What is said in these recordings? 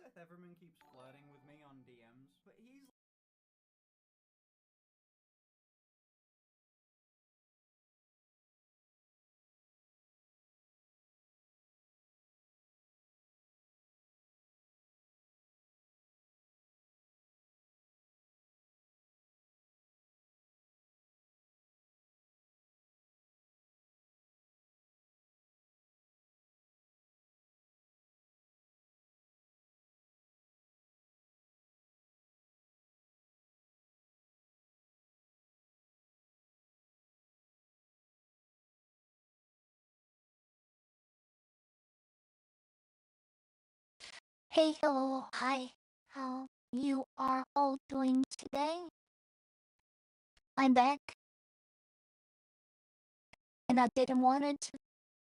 Seth Everman keeps flirting with me on DMs, but he's Hey, hello, hi. How you are all doing today? I'm back, and I didn't want it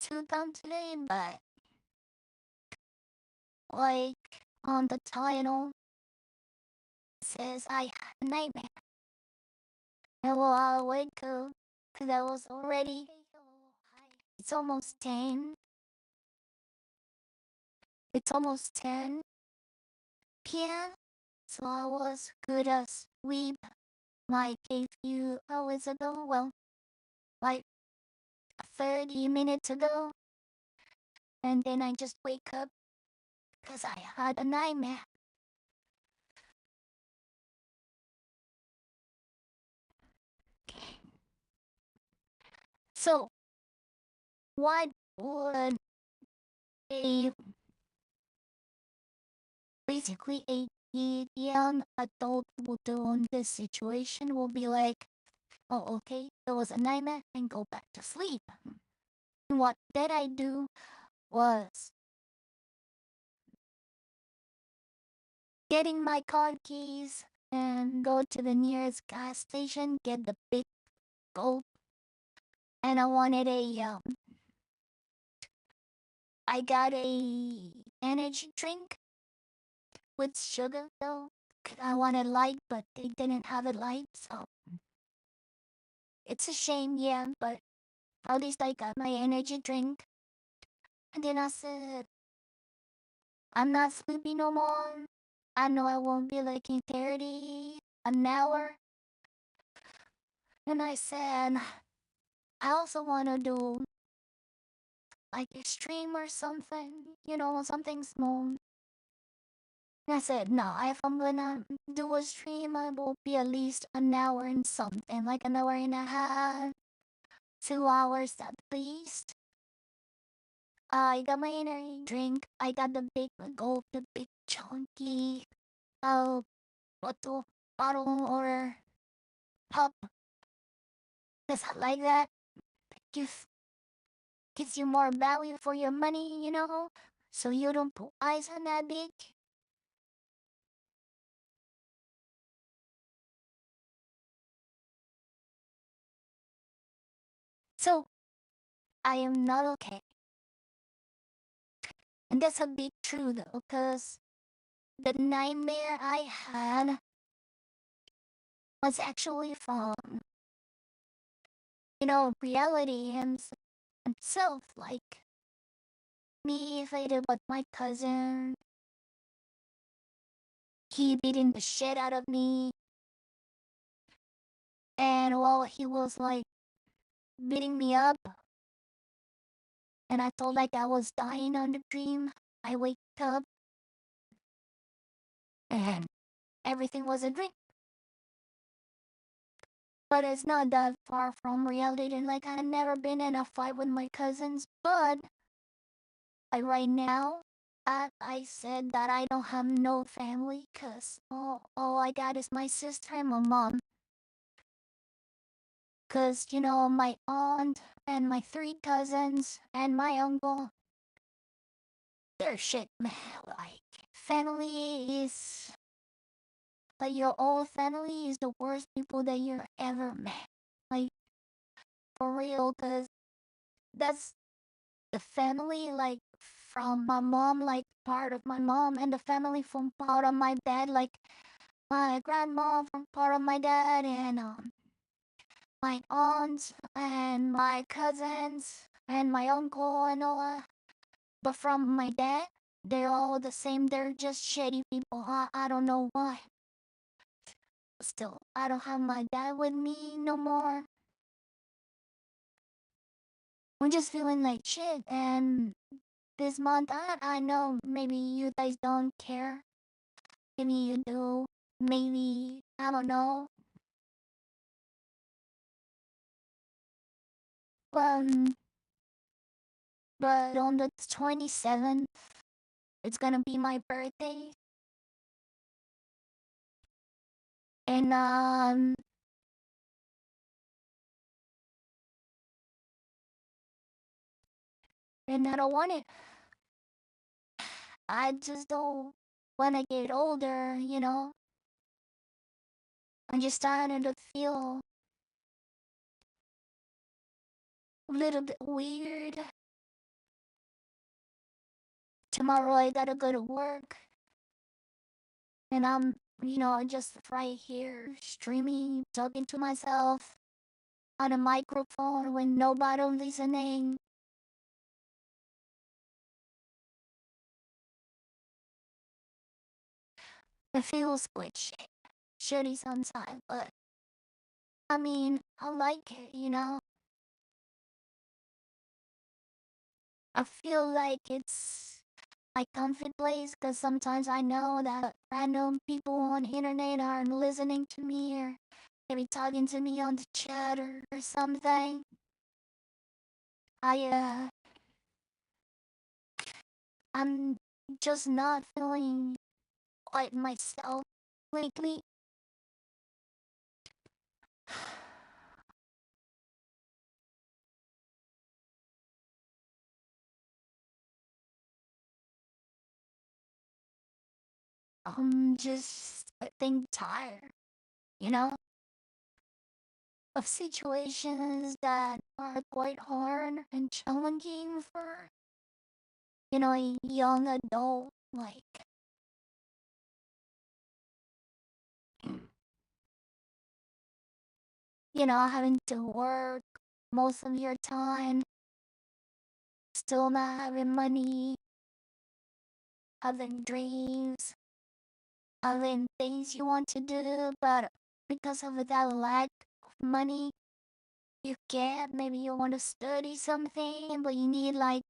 to come today, but like on the title it says I had a nightmare. And well, I'll wake up because I was already. Hey, hello, hi. It's almost 10. It's almost 10 p.m. So I was good as sleep like a few hours ago. Well, like 30 minutes ago. And then I just wake up because I had a nightmare. So, what would a basically a young adult will do in this situation will be like, oh, okay, there was a nightmare and go back to sleep. And what did I do was getting my car keys and go to the nearest gas station, get the big gulp, and I got a energy drink with sugar though. 'Cause I wanted light, but they didn't have it light, so it's a shame, yeah, but at least I got my energy drink. And then I said, I'm not sleepy no more. I know I won't be like in 30 an hour. And I said, I also want to do like a stream or something, something small. And I said, no, if I'm gonna do a stream, I will be at least an hour and something, like an hour and a half, 2 hours at least. I got my energy drink. I got the big gulp, the big chunky bottle, bottle or pop. Cause I like that. Gives gives you more value for your money. So you don't put eyes on that big. So I am not okay. And that's a big true though, cause the nightmare I had was actually from, reality himself. Like me fighting with my cousin. He beating the shit out of me. And while he was like beating me up, and I felt like I was dying on the dream, I wake up and everything was a dream. But it's not that far from reality. And like I had never been in a fight with my cousins, but right now, I said that I don't have no family, cause all I got is my sister and my mom. Cause my aunt and my three cousins and my uncle, they're shit, man. Like family is like your old family is the worst people that you ever met. Like for real, cause that's the family like from my mom, like part of my mom, and the family from part of my dad, like my grandma from part of my dad, and my aunts and my cousins and my uncle and all that. But from my dad. They're all the same. They're just shitty people. I don't know why. Still, I don't have my dad with me no more. I'm just feeling like shit. And this month, I know maybe you guys don't care. Maybe you do. Maybe, I don't know. Um, but on the 27th, it's gonna be my birthday. And and I don't want it. I just don't when I get older, I'm just starting to feel a little bit weird. Tomorrow I gotta go to work, and I'm just right here streaming, talking to myself on a microphone with nobody listening. It feels glitchy, shitty sometimes, but I mean, I like it. I feel like it's my comfort place because sometimes I know that random people on the internet are listening to me or maybe talking to me on the chat or something. I I'm just not feeling quite myself lately. I'm just, I think, tired, you know, of situations that are quite hard and challenging for, a young adult. Like, having to work most of your time, still not having money, having dreams, having things you want to do, but because of that lack of money, you can't. Maybe you want to study something, but you need, like,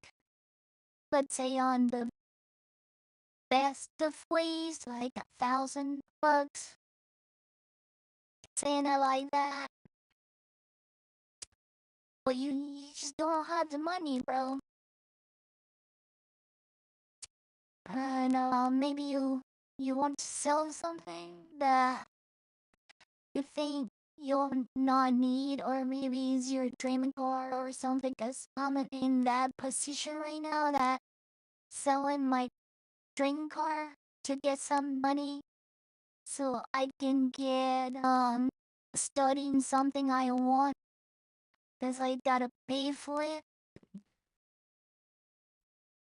let's say on the best of ways, like $1,000. Saying it like that, but you just don't have the money, bro. And maybe you want to sell something that you think you'll not need, or maybe it's your dream car or something. Cause I'm in that position right now that selling my dream car to get some money so I can get studying something I want. Cause I gotta pay for it,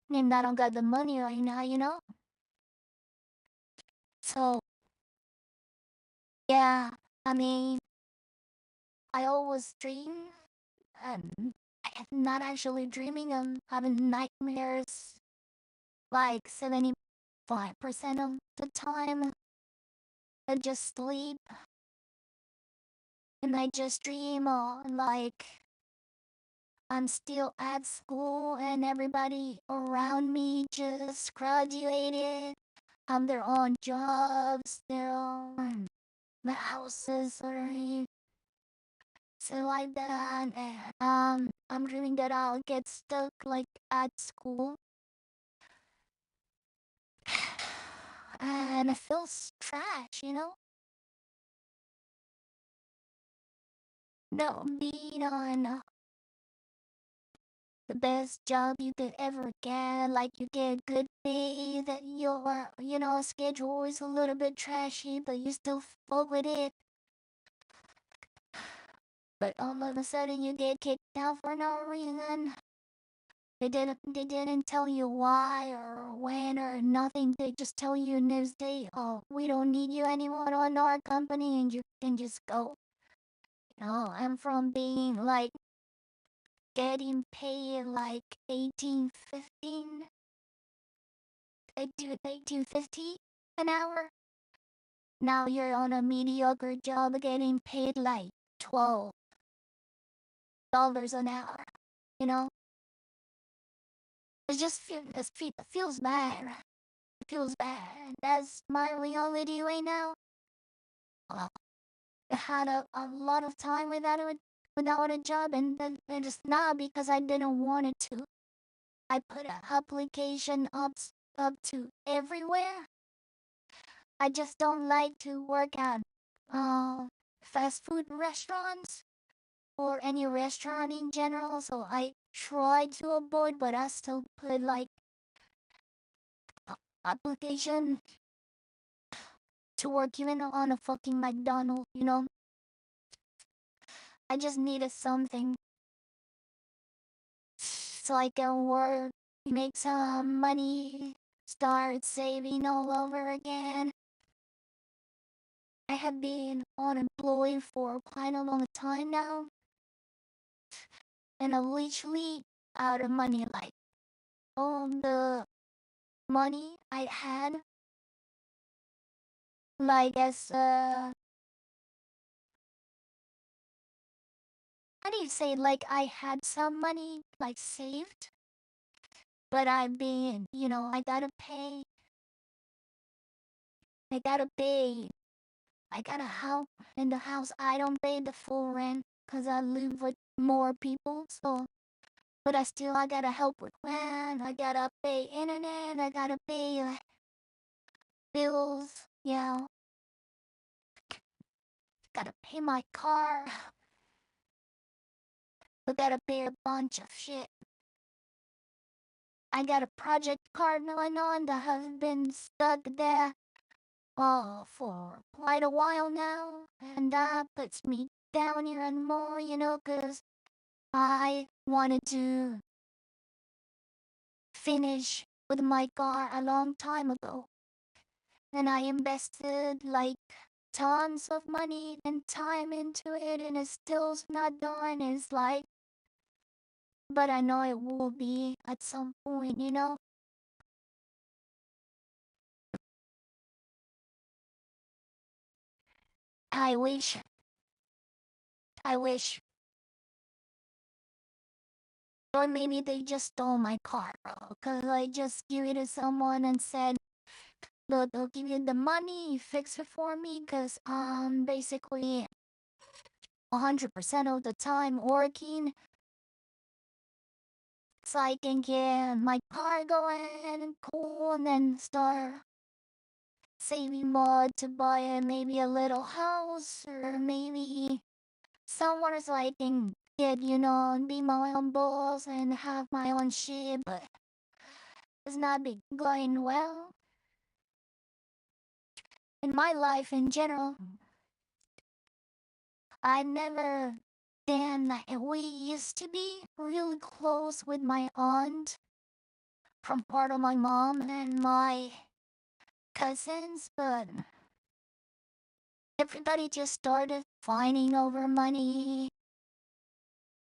and I don't got the money right now. So yeah, I mean, I always dream, and I'm not actually dreaming. I'm having nightmares like 75% of the time. I just sleep and I just dream like I'm still at school and everybody around me just graduated, have their own jobs, their own houses, or so like that. And I'm dreaming that I'll get stuck like at school. And it feels trash. No, being on the best job you could ever get, like you get good pay, that your schedule is a little bit trashy, but you still fuck with it. But all of a sudden you get kicked out for no reason. They didn't tell you why or when or nothing. They just tell you news day, oh, we don't need you anymore on our company, and you can just go. I'm from being like getting paid like 18, 15 they do 50 an hour. Now you're on a mediocre job getting paid like $12 an hour. You know, it feels bad. It feels bad. That's my reality right now. Well, I had a lot of time without a job, and then just not because I didn't want it to. I put an application up to everywhere. I just don't like to work at uh, fast food restaurants or any restaurant in general, so I try to avoid, but I still put like application to work even on a fucking McDonald's, you know? I just needed something so I can work, make some money, start saving all over again. I have been unemployed for quite a long time now, and I'm literally out of money. Like all the money I had, like as how do you say? Like I had some money like saved, but I've been, I gotta pay, I gotta help in the house. I don't pay the full rent because I live with more people, so. But I gotta help with rent, I gotta pay internet, I gotta pay bills, gotta pay my car, I gotta pay a bunch of shit. I got a project card going on that has been stuck there for quite a while now, and that puts me down even more, 'cause I wanted to finish with my car a long time ago. And I invested like tons of money and time into it, and it's still not done. It's like, but I know it will be at some point. I wish, I wish. Or maybe they just stole my car, bro. Cause I just gave it to someone and said, look, I'll give you the money, you fix it for me. Cause basically 100% of the time working so I can get my car going and cool and then start saving more to buy maybe a little house or maybe somewhere so I can get, and be my own boss and have my own shit, but it's not been going well. In my life in general, I never then we used to be really close with my aunt from part of my mom and my cousins, but everybody just started fighting over money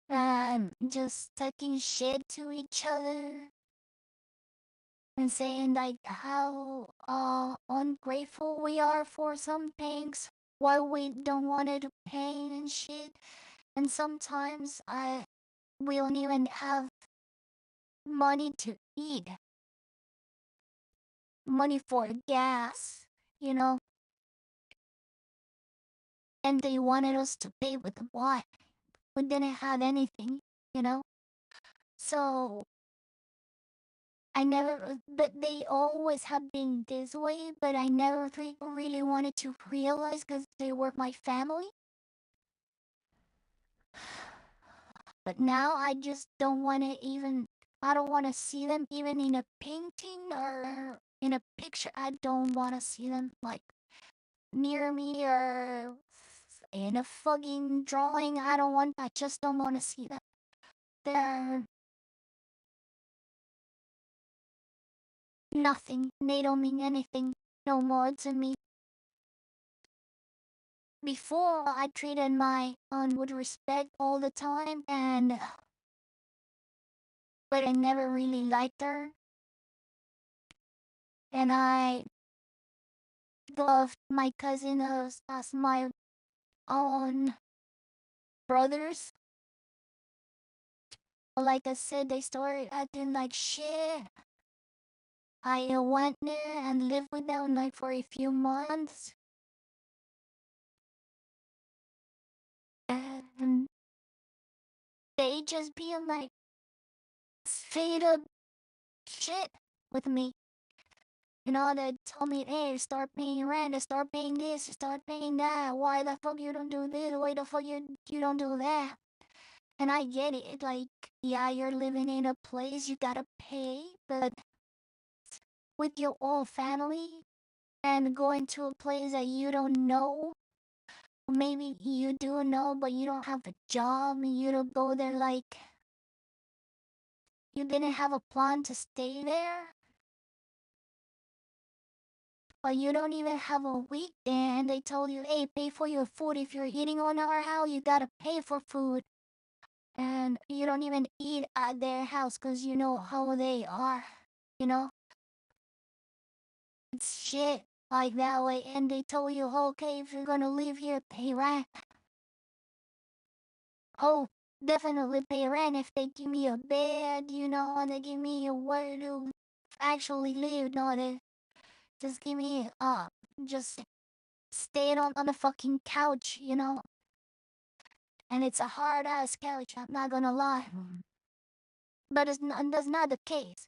and just taking shit to each other and saying like how ungrateful we are for some things, why we don't want to pay and shit. And sometimes we don't even have money to eat, money for gas, you know, and they wanted us to pay with what? We didn't have anything, you know? So but they always have been this way, but I never really wanted to realize because they were my family. But now I just don't want to I don't want to see them even in a painting or in a picture. I don't want to see them like near me or in a fucking drawing. I just don't want to see them. They're nothing. They don't mean anything no more to me. Before, I treated my aunt with respect all the time, but I never really liked her. And I loved my cousin as my own brothers. Like I said, they started acting like shit. I went there and lived with them like for a few months. And they just being like straight up shit with me. You know, they told me, hey, start paying rent, start paying this, start paying that. Why the fuck you don't do this? Why the fuck you don't do that? And I get it. Like, yeah, you're living in a place you gotta pay, but with your own family and going to a place that you don't know, maybe you do know, but you don't have a job, you don't go there like you didn't have a plan to stay there, but you don't even have a week there, and they told you, hey, pay for your food. If you're eating on our house, you gotta pay for food. And you don't even eat at their house because you know how they are, you know? It's shit like that way. And they told you, okay, if you're gonna live here, pay rent. Oh, definitely pay rent if they give me a bed, you know, and they give me a where to actually live, not they just give me just staying on the fucking couch, you know. And it's a hard ass couch, I'm not gonna lie. But that's not the case.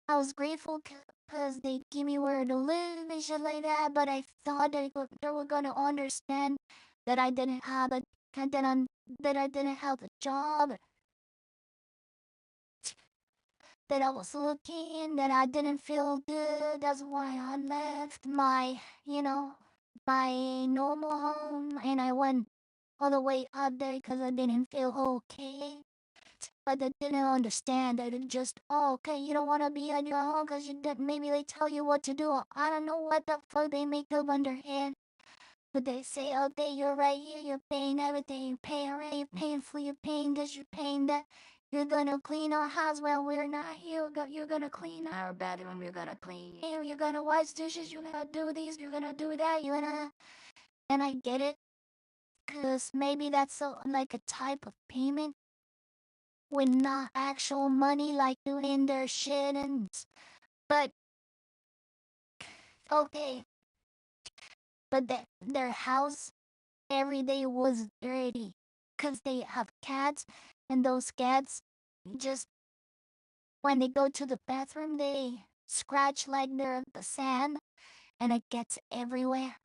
I was grateful because they give me where to live and shit like that, but I thought they were gonna understand that I didn't have a that I that I didn't have a job, that I was looking, that I didn't feel good. That's why I left my, you know, my normal home and I went all the way up there because I didn't feel okay. But they didn't understand. They didn't just, oh, okay, you don't want to be on your own because you did, maybe they tell you what to do. I don't know what the fuck they make up on their head. But they say, okay, you're right here, you're paying everything. You're paying rent, you're paying food, you're paying this, you're paying that. You're gonna clean our house while we're not here. You're gonna clean our bedroom, you're gonna clean here, you're gonna wash dishes, you're gonna do this, you're gonna do that, you're gonna. And I get it, because maybe that's like a type of payment with not actual money, like doing their shit and. But, okay, but their house every day was dirty because they have cats, and those cats just when they go to the bathroom they scratch like they're the sand and it gets everywhere.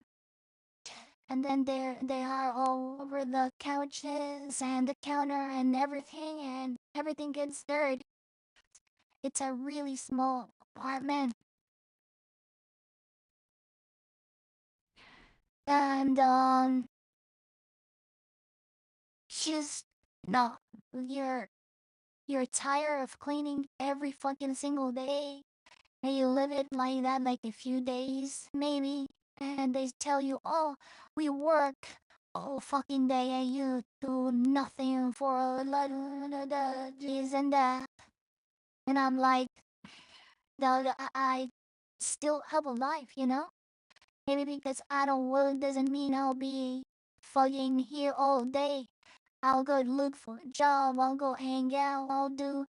And then they are all over the couches and the counter and everything gets dirty. It's a really small apartment. And just no, you're you're tired of cleaning every fucking single day. And you live it like that, like a few days, maybe. And they tell you, oh, we work all fucking day and you do nothing for a lot of this and that. And I'm like, I still have a life, you know? Maybe because I don't work doesn't mean I'll be fucking here all day. I'll go look for a job, I'll go hang out, I'll do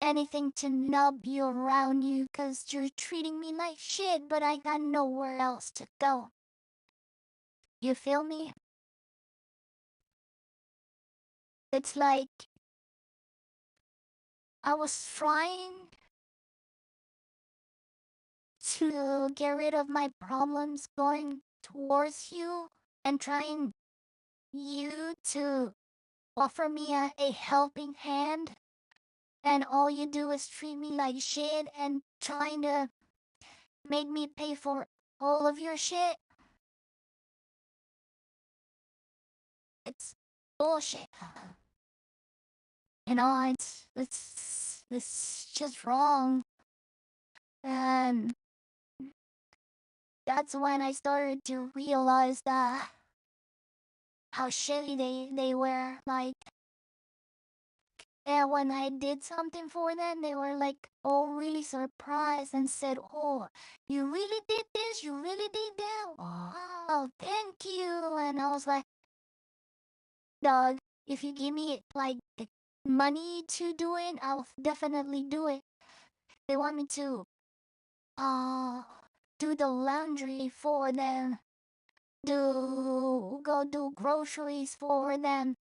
anything to nub you around you because you're treating me like shit, but I got nowhere else to go. You feel me? It's like I was trying to get rid of my problems going towards you and trying you to offer me a helping hand, and all you do is treat me like shit and trying to make me pay for all of your shit. It's bullshit. You know, it's just wrong. And that's when I started to realize that how shitty they were. Like, And when I did something for them, they were like, oh, really surprised and said, oh, you really did this? You really did that? Oh, thank you. And I was like, dog, if you give me like the money to do it, I'll definitely do it. They want me to uh do the laundry for them, do groceries for them.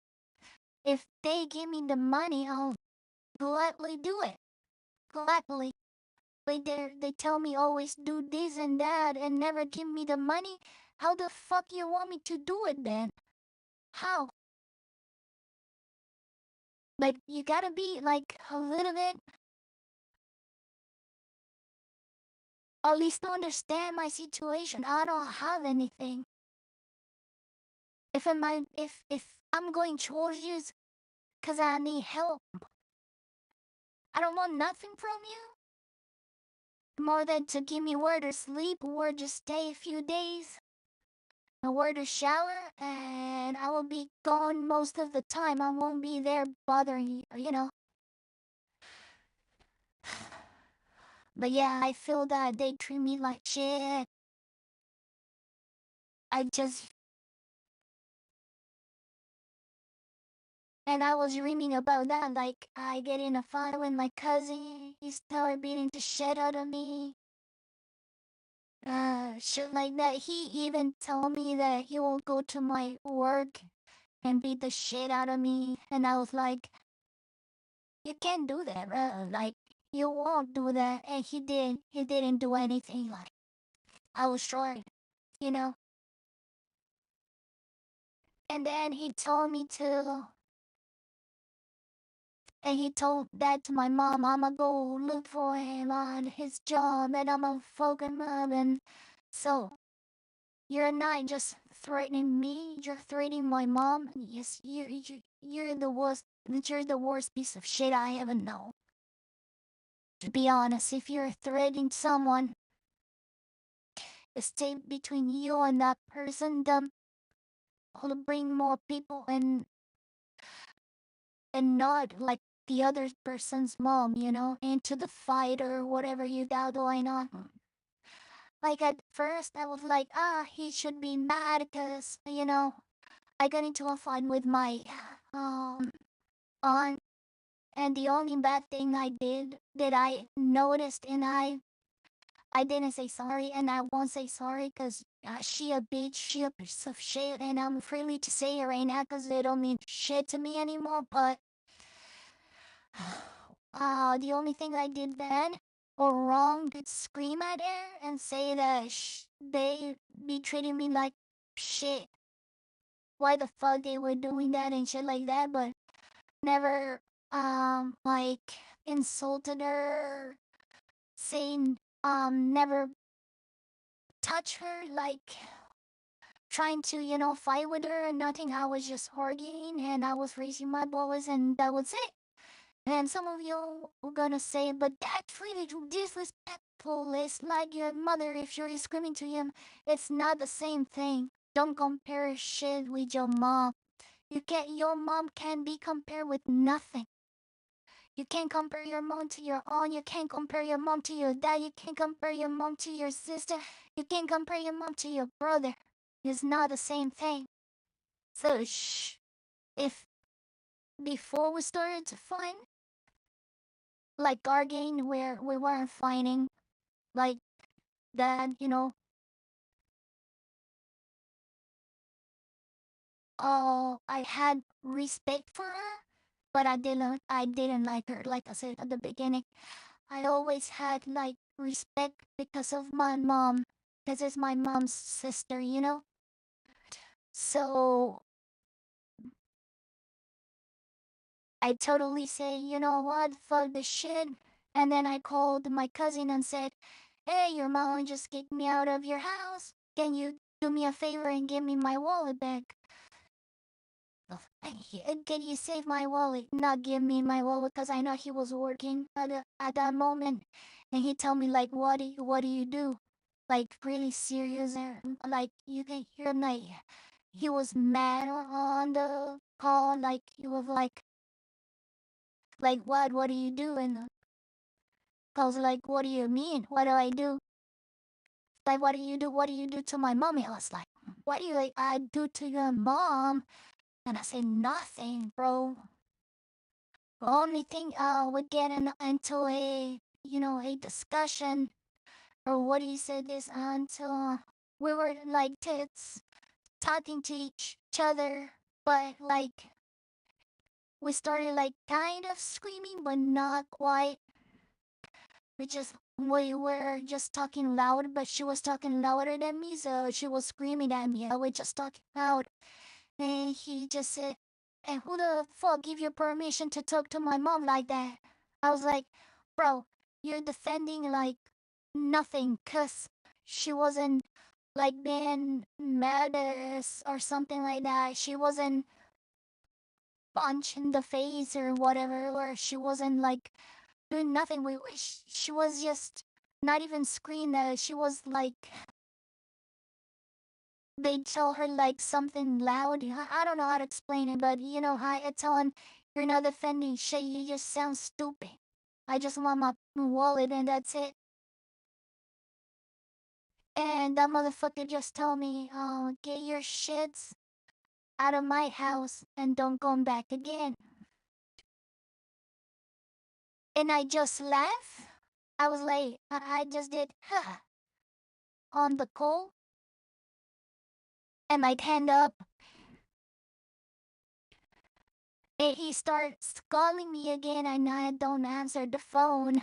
If they give me the money, I'll gladly do it. Gladly. They tell me always do this and that and never give me the money. How the fuck you want me to do it then? How? Like you gotta be like a little bit, at least to understand my situation. I don't have anything. If I'm going towards you, cause I need help. I don't want nothing from you more than to give me where to sleep, where to stay a few days, and where to shower, and I will be gone most of the time. I won't be there bothering you. But yeah, I feel that they treat me like shit. I just And I was dreaming about that, like I get in a fight with my cousin, he started beating the shit out of me. Shit like that. He even told me that he will go to my work and beat the shit out of me. And I was like, you can't do that, bro. Like, you won't do that. And he did. He didn't do anything. Like, I was short, you know? And then he told me to And he told that to my mom, I'ma go look for him on his job and I'ma fuck him up. And so you're not just threatening me, you're threatening my mom. Yes, you're the worst. You're the worst piece of shit I ever know. To be honest, if you're threatening someone, stay between you and that person. Them will bring more people and not like the other person's mom, into the fight or whatever you got going on. Like at first, I was like, he should be mad because, I got into a fight with my um aunt, and the only bad thing I did that I noticed, and I didn't say sorry, and I won't say sorry because she a bitch, she a piece of shit, and I'm freely to say it right now because it don't mean shit to me anymore. But the only thing I did then or wrong is scream at her and say that they be treating me like shit. Why the fuck they were doing that and shit like that, but never like insulted her, saying never touch her, like trying to fight with her and nothing. I was just arguing and I was raising my voice and that was it. And some of you are gonna say, but that's really disrespectful. It's like your mother if you're screaming to him. It's not the same thing. Don't compare shit with your mom. Your mom can't be compared with nothing. You can't compare your mom to your aunt. You can't compare your mom to your dad. You can't compare your mom to your sister. You can't compare your mom to your brother. It's not the same thing. So, if before we started to fight, like our game where we weren't fighting, like that, I had respect for her, but I didn't like her. Like I said at the beginning, I always had like respect because of my mom, because it's my mom's sister. So I totally say, you know what, fuck this shit. And then I called my cousin and said, hey, your mom just kicked me out of your house. Can you do me a favor and give me my wallet back? Can you save my wallet? Not give me my wallet because I know he was working at that moment. And he told me like, what do you do? Like really serious and like you can hear like he was mad on the call. Like he was like, Like, what? What do you do? And I was like, what do you mean? What do I do? Like, what do you do? What do you do to my mommy? I was like, what do you like I do to your mom? And I said, nothing, bro. The only thing we get into a discussion or what he said is until we were like tits talking to each other, but like we started like kind of screaming, but not quite. We were just talking loud, but she was talking louder than me, so she was screaming at me. We just talking loud, and he just said, "And who the fuck give you permission to talk to my mom like that?" I was like, "Bro, you're defending like nothing, cause she wasn't like being mad at us or something like that. She wasn't punched in the face or whatever, or she wasn't like doing nothing. She was just not even screaming. She was like they tell her like something loud. I don't know how to explain it, but you know how I tell him you're not defending shit. You just sound stupid. I just want my wallet and that's it. And that motherfucker just told me, "Oh, get your shits out of my house and don't come back again." And I just laughed. I was like, I just did, huh, on the call and my hand up. And he starts calling me again and I don't answer the phone.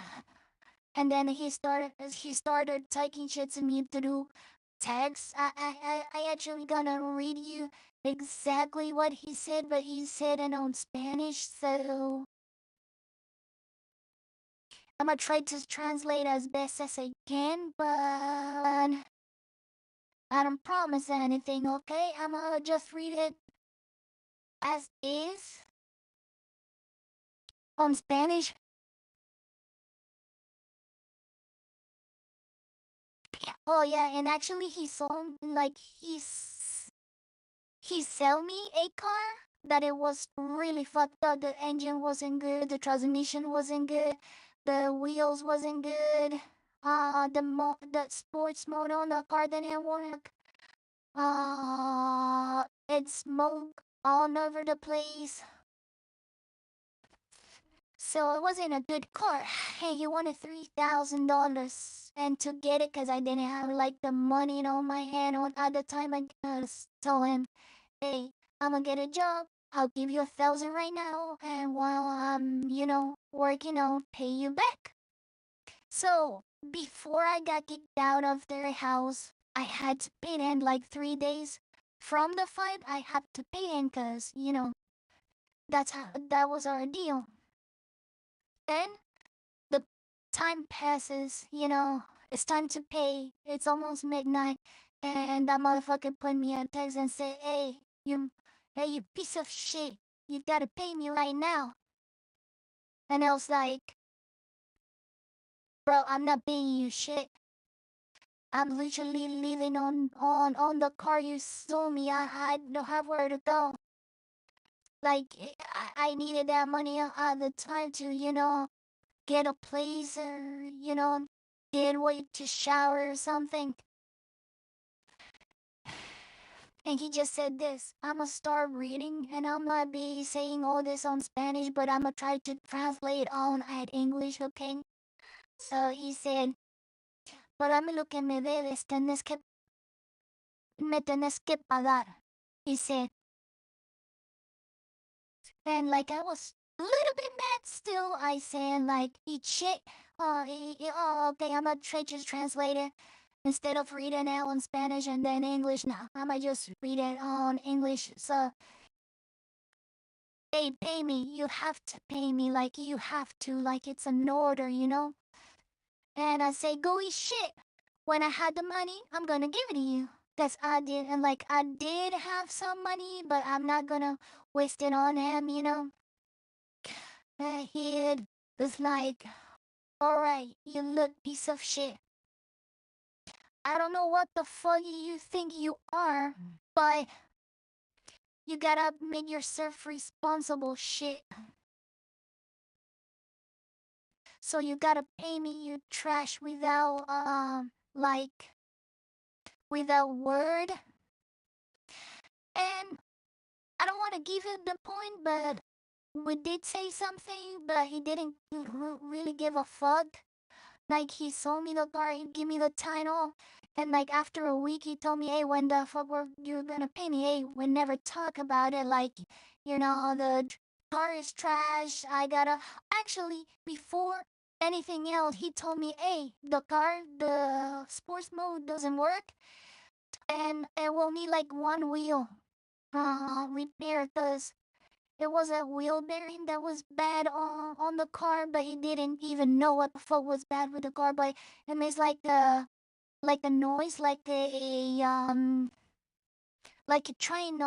And then he started taking shit to me to do text. I actually gonna read you exactly what he said, but he said it on Spanish, so I'm gonna try to translate as best as I can, but I don't promise anything, okay? I'm gonna just read it as is on Spanish. Oh yeah, and actually he sold like he sell me a car that it was really fucked up. The engine wasn't good, the transmission wasn't good, the wheels wasn't good. The sports mode on the car didn't work. It smoked all over the place. So it wasn't a good car. Hey, he wanted $3,000, and to get it, cause I didn't have like the money on my hand at the time, I just told him, "Hey, I'm gonna get a job. I'll give you 1,000 right now, and while I'm, working, I'll pay you back." So before I got kicked out of their house, I had to pay them like 3 days. From the fight, I had to pay him, cause that was our deal. Then the time passes, it's time to pay. It's almost midnight, and that motherfucker put me a text and said, hey, you piece of shit, you gotta pay me right now." And I was like, "Bro, I'm not paying you shit. I'm literally living on the car you sold me. I don't have where to go. Like, I needed that money at the time to, get a place or, get away to shower or something." And he just said this. I'ma start reading and I'm gonna be saying all this on Spanish, but I'ma try to translate on at English, okay? So he said, "Para mí lo que me debes, me tenés que pagar." He said, and like I was a little bit mad still. I said like, "Eat shit." Okay, I'm gonna try to translate it. Instead of reading it on Spanish and then English, now I'ma just read it on English. So, "Hey, pay me. You have to pay me. Like, you have to. Like, it's an order, you know?" And I say, "Go eat shit. When I had the money, I'm gonna give it to you." Because I did, and like, I did have some money, but I'm not gonna waste it on him, you know? And he was like, "Alright, you little piece of shit. I don't know what the fuck you think you are, but you gotta make yourself responsible, shit." So you gotta pay me, you trash, without like without word. And I don't want to give him the point, but we did say something, but he didn't really give a fuck. Like, he sold me the car, he gave me the title, and like after a week he told me, hey, when the fuck you're gonna pay me? Hey, we never talk about it. Like, the car is trash. I gotta actually, before anything else, he told me, hey, the sports mode doesn't work, and it will need like one wheel repair, because it was a wheel bearing that was bad on the car, but he didn't even know what the fuck was bad with the car. But it makes like a noise, like a train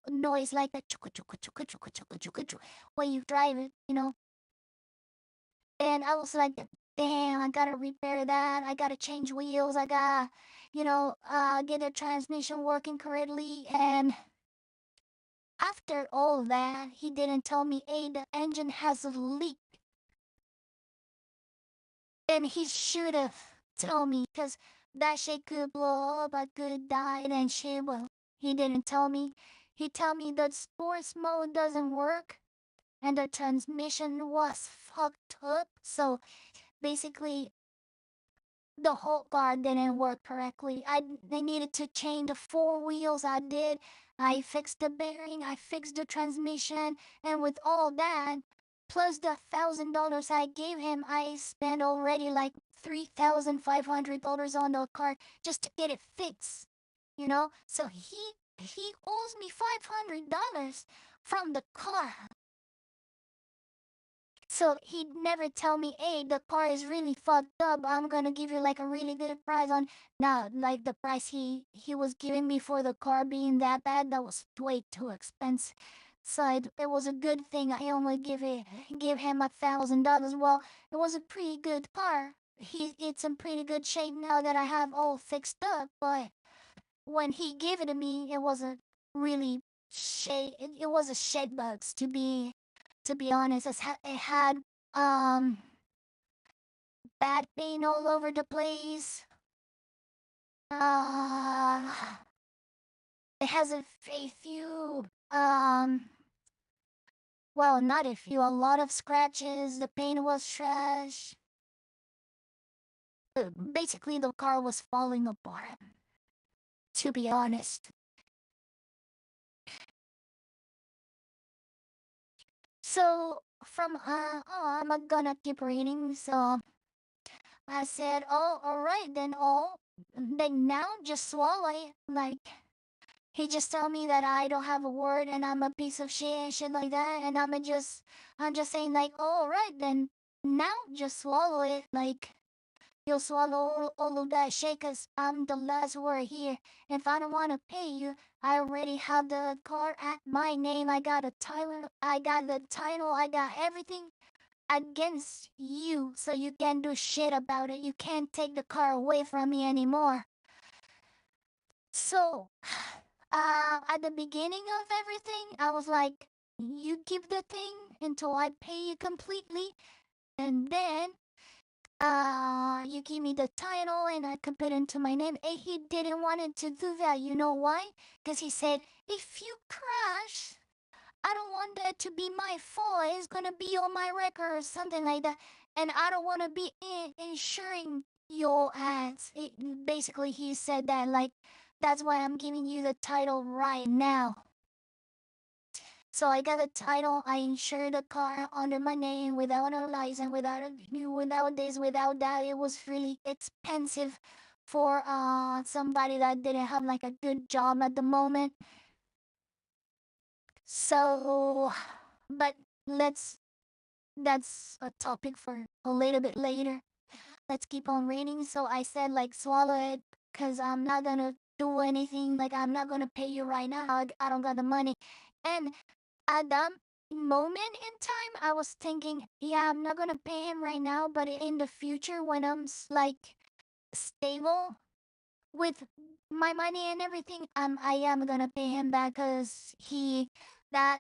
noise, like a chuka chuka chuka chuka chuka chuka chuka when you drive it. And I was like, damn, I gotta repair that. I gotta change wheels. I gotta, get the transmission working correctly. And after all that, he didn't tell me, hey, the engine has a leak. And he should have told me, because that shit could blow up, I could have died and shit. Well, he didn't tell me. He told me that sports mode doesn't work and the transmission was fucked up. So basically, the whole car didn't work correctly. They needed to change the four wheels. I did. I fixed the bearing. I fixed the transmission, and with all that, plus the $1,000 I gave him, I spent already like $3,500 on the car just to get it fixed. So he owes me $500 from the car. So he'd never tell me, hey, the car is really fucked up. I'm gonna give you like a really good price on now, like the price he was giving me for the car being that bad, that was way too expensive. So it was a good thing I only give him $1,000. Well, it was a pretty good car. It's in pretty good shape now that I have all fixed up, but when he gave it to me, it was a really it was a shit box, to be honest. It had um bad paint all over the place. Uh, it has a few well, not a few, a lot of scratches. The paint was trash. Basically, the car was falling apart. To be honest. So I'm not gonna keep reading. So I said, oh, all right then. Then now just swallow it. Like, he just tell me that I don't have a word and I'm a piece of shit and shit like that. And I'm just saying like, oh, all right then. Now just swallow it. Like, you'll swallow all of that shit, cause I'm the last word here. If I don't want to pay you, I already have the car at my name. I got a title. I got the title. I got everything against you, so you can't do shit about it. You can't take the car away from me anymore. So, at the beginning of everything, I was like, you keep the thing until I pay you completely, and then, you give me the title and I can put it into my name. And he didn't want it to do that. You know why? Because he said, if you crash, I don't want that to be my fault. It's gonna be on my record or something like that. And I don't want to be insuring your ass. Basically, he said that, like, that's why I'm giving you the title right now. So I got a title. I insured the car under my name without a license, without this, without that. It was really expensive for somebody that didn't have like a good job at the moment. So, but let's that's a topic for a little bit later. Let's keep on reading. So I said, like, swallow it, because I'm not gonna do anything. Like, I'm not gonna pay you right now. I don't got the money. And at that moment in time, I was thinking, yeah, I'm not gonna pay him right now, but in the future, when I'm like stable with my money and everything, I am gonna pay him back, because that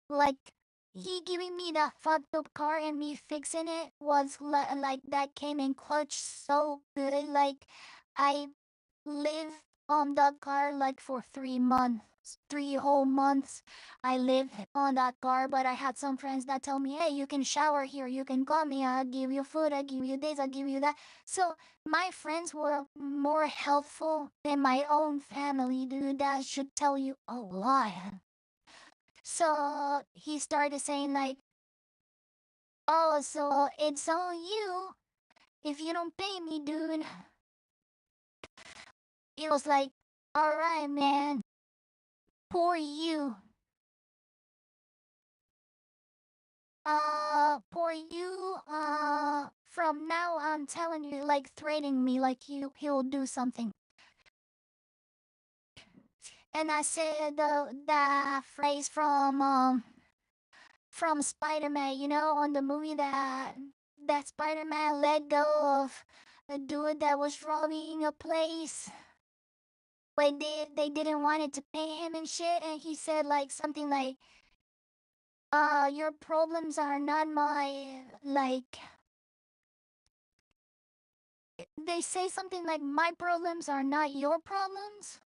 like he giving me that fucked up car and me fixing it was like that came in clutch so good. Like I lived on that car like for 3 months, 3 whole months. I lived on that car, but I had some friends that tell me, hey, you can shower here, you can call me, I'll give you food, I'll give you this, I'll give you that. So my friends were more helpful than my own family, dude. That should tell you a lot. So he started saying like, oh, so it's on you if you don't pay me, dude. It was like, all right, man, poor you. Poor you. From now I'm telling you, like threatening me, like he'll do something. And I said the phrase from Spider-Man, you know, on the movie that Spider-Man let go of a dude that was robbing a place. When they didn't want it to pay him and shit, and he said like something like, your problems are not my like. They say something like, my problems are not your problems.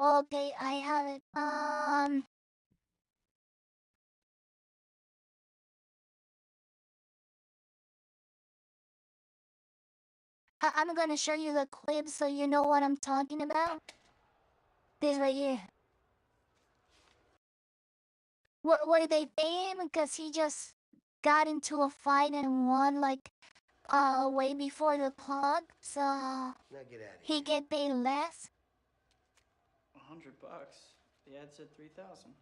Okay, I have it. I'm gonna show you the clip so you know what I'm talking about. This right here. Where they pay him because he just got into a fight and won like way before the clock, so Now get out of he here. get paid less. $100. The ad said 3,000.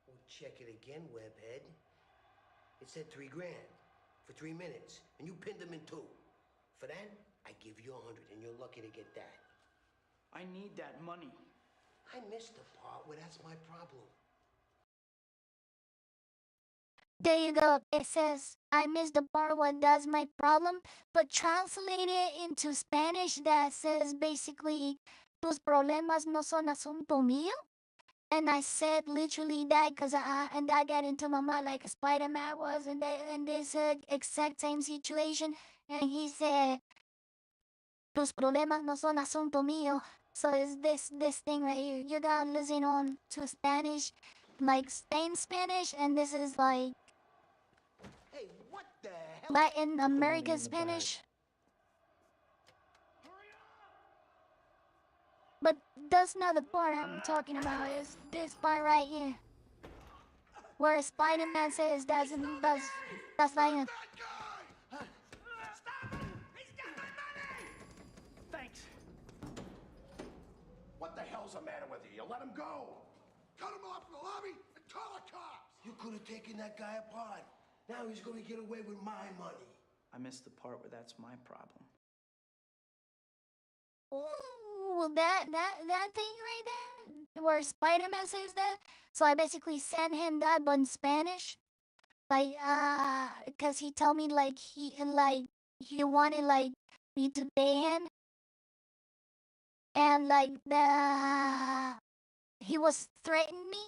Well, check it again, webhead. It said 3 grand for 3 minutes, and you pinned him in 2. For that, I give you 100, and you're lucky to get that. I need that money. I missed the part where that's my problem. There you go. It says, I missed the part where that's my problem, but translate it into Spanish that says basically, tus problemas no son asunto mío. And I said literally that because and I got into my mind like Spider-Man was in this exact same situation. And he said, tus problemas no son asunto mío. So it's this thing right here. You gotta listen on to Spanish, like Spain Spanish, and this is like Hey, what the hell? Latin Put the money American in the bag. Spanish. But that's not the part I'm talking about. Is this part right here, where Spider-Man says that's like Thanks. What the hell's the matter with you? You let him go. Cut him off in the lobby and call the cops. You could have taken that guy apart. Now he's gonna get away with my money. I missed the part where that's my problem. ooh, that thing right there, where Spider-Man says that. So I basically sent him that, but in Spanish, like cause he told me like he wanted like me to pay him, and like he was threatening me,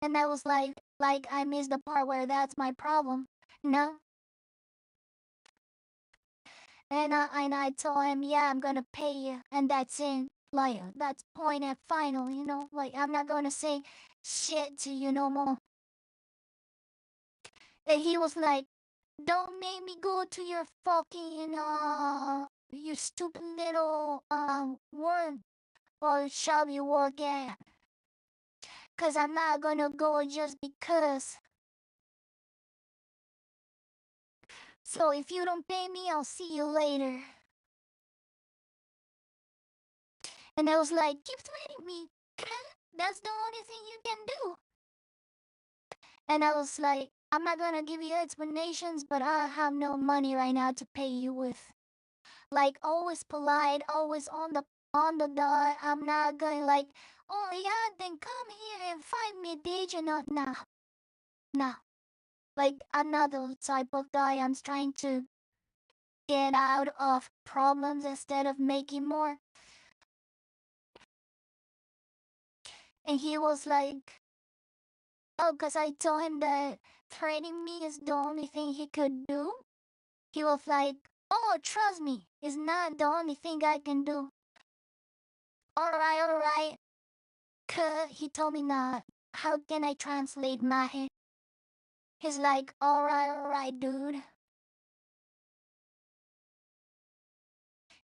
and I was like I missed the part where that's my problem, no. And I told him, yeah, I'm gonna pay you, and that's it. Like that's point at final, you know. Like I'm not gonna say shit to you no more. And he was like, don't make me go to your fucking you stupid little work or shall you work at? Cause I'm not gonna go just because. So if you don't pay me, I'll see you later. And I was like, keep threatening me. That's the only thing you can do. And I was like, I'm not gonna give you explanations, but I have no money right now to pay you with. Like always polite, always on the dot. I'm not going like, oh yeah, then come here and find me, did you not? Nah, nah. Like another type of guy. I'm trying to get out of problems instead of making more. And he was like, oh, because I told him that threatening me is the only thing he could do. He was like, oh, trust me, it's not the only thing I can do. Alright, alright. He told me not. How can I translate my? He's like, alright, dude.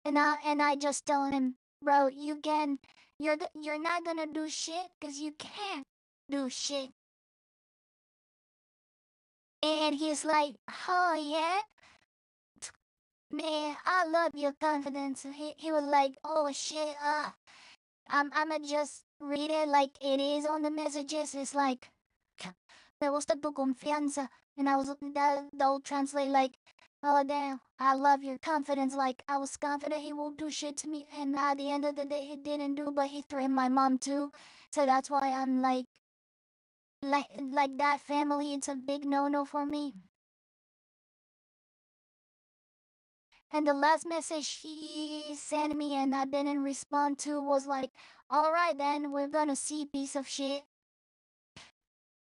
And I just tell him, bro, you're not gonna do shit because you can't do shit. And he's like, oh yeah, man, I love your confidence. He was like, oh shit, I'ma just read it like it is on the messages. It's like, me gusta tu confianza. And I was they'll translate like, oh damn, I love your confidence. Like I was confident he won't do shit to me, and at the end of the day he didn't do, but he threatened my mom too. So that's why I'm like that family. It's a big no-no for me. And the last message he sent me and I didn't respond to was like, all right then, we're gonna see, piece of shit.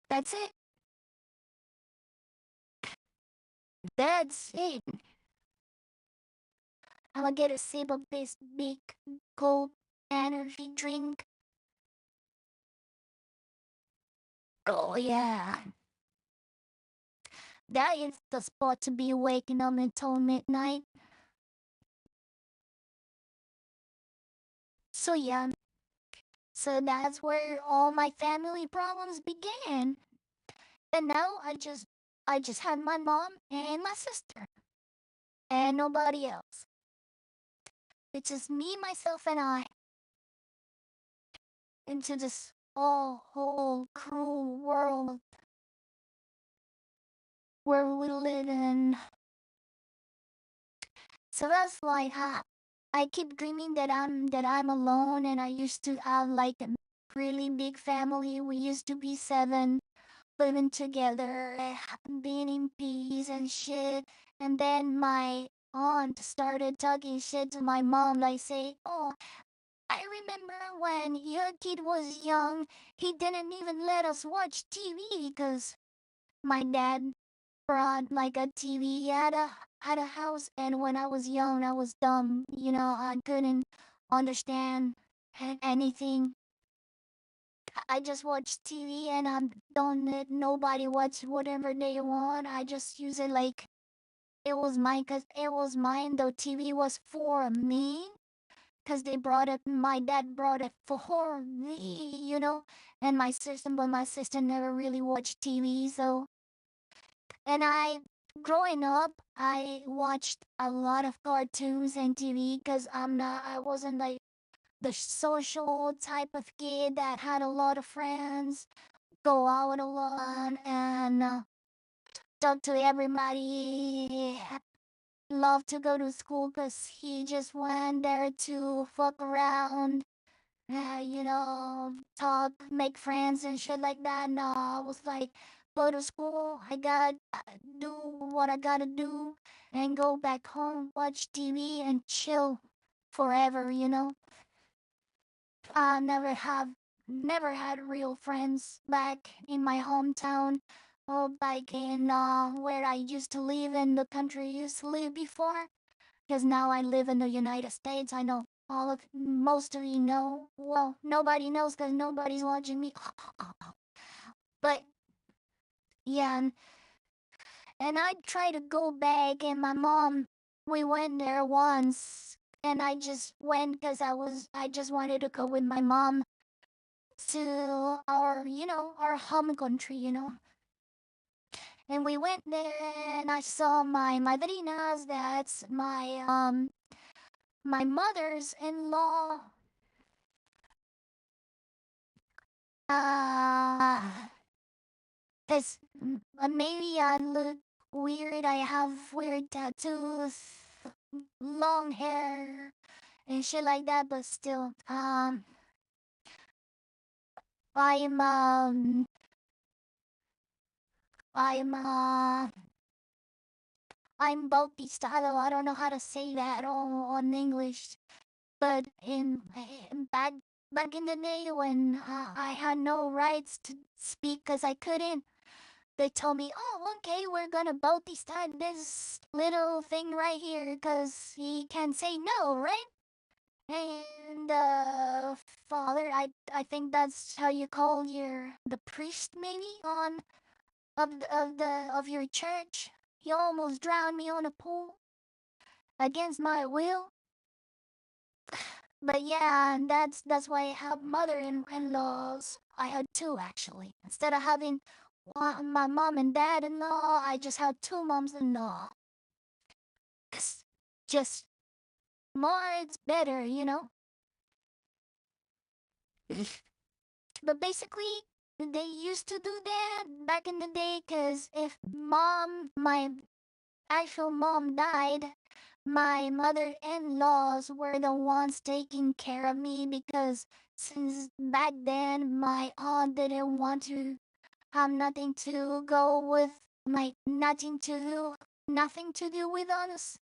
That's it. That's it. I'm gonna get a sip of this big cold energy drink. Oh yeah. That is the spot to be waking up until midnight. So yeah. So that's where all my family problems began. And now I just had my mom and my sister. And nobody else. It's just me, myself, and I into this whole cruel world where we live in. So that's why I keep dreaming that I'm alone, and I used to have like a really big family. We used to be seven, living together, being in peace and shit. And then my aunt started talking shit to my mom, like say, "Oh, I remember when your kid was young, he didn't even let us watch TV because my dad brought like a TV at a house, and when I was young, I was dumb. I couldn't understand anything. I just watch TV and I don't let nobody watch whatever they want. I just use it like it was mine because it was mine. The TV was for me because my dad brought it for me. And but my sister never really watched TV, so. And growing up, I watched a lot of cartoons and TV because I wasn't like the social type of kid that had a lot of friends, go out a lot, and talk to everybody. Love to go to school because he just went there to fuck around, talk, make friends and shit like that. No, I was like, go to school. I got do what I gotta do, and go back home, watch TV, and chill forever. I never had real friends back in my hometown. Or back in where I used to live in the country I used to live before. Because now I live in the United States. I know most of you know. Well, nobody knows because nobody's watching me. But yeah, and I tried to go back, and my mom, we went there once, and I just went because I just wanted to go with my mom to our home country. And we went there, and I saw my madrinas. That's my mother's in law Cause maybe I look weird. I have weird tattoos, long hair, and shit like that. But still, I'm I'm I'm Bautista. I don't know how to say that on English. But back in the day when I had no rights to speak because I couldn't, they told me, "Oh, okay, we're gonna Bautista this little thing right here because he can say no, right?" And father, I think that's how you call the priest maybe on of your church. He almost drowned me on a pool against my will. But yeah, and that's why I have mother-in-laws. I had two actually. Instead of having my mom and dad-in-law, I just had two moms-in-law. 'Cause just more, it's better, you know. But basically, they used to do that back in the day. 'Cause if my actual mom died, my mother-in-laws were the ones taking care of me because since back then my aunt didn't want to have nothing to go with like nothing to do with us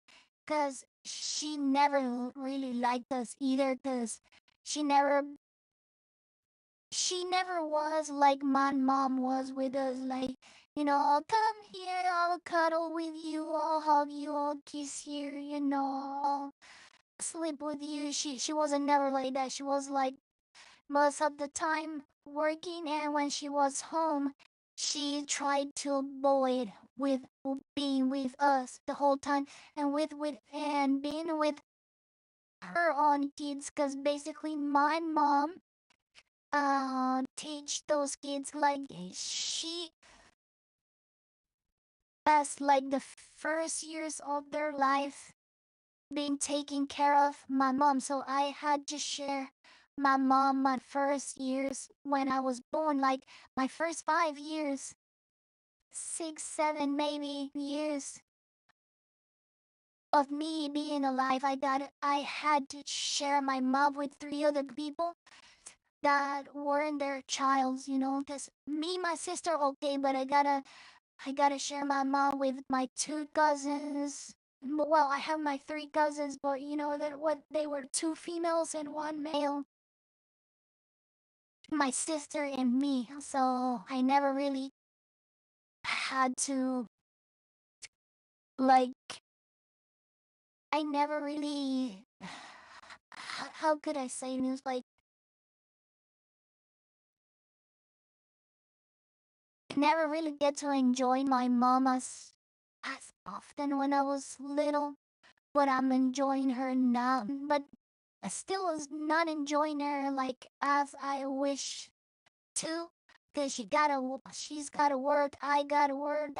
because she never really liked us either because she never she never was like my mom was with us, like, I'll come here, I'll cuddle with you, I'll hug you, I'll kiss you, I'll sleep with you. She wasn't never like that. She was like most of the time working, and when she was home, she tried to avoid with being with us the whole time and with being with her own kids, because basically my mom teach those kids like she passed like the first years of their life being taken care of my mom, so I had to share my mom my first years when I was born, like my first 5 years, 6, 7 maybe years of me being alive. I had to share my mom with three other people that weren't their childs, because me, my sister, okay, but I gotta share my mom with my two cousins. Well, I have my three cousins, but they were two females and one male. My sister and me. So I never really had to like. I never really. How could I say this? Like, I never really get to enjoy my mom as often when I was little. But I'm enjoying her now. But I still is not enjoying her like as I wish to, cause she's gotta work, I gotta work.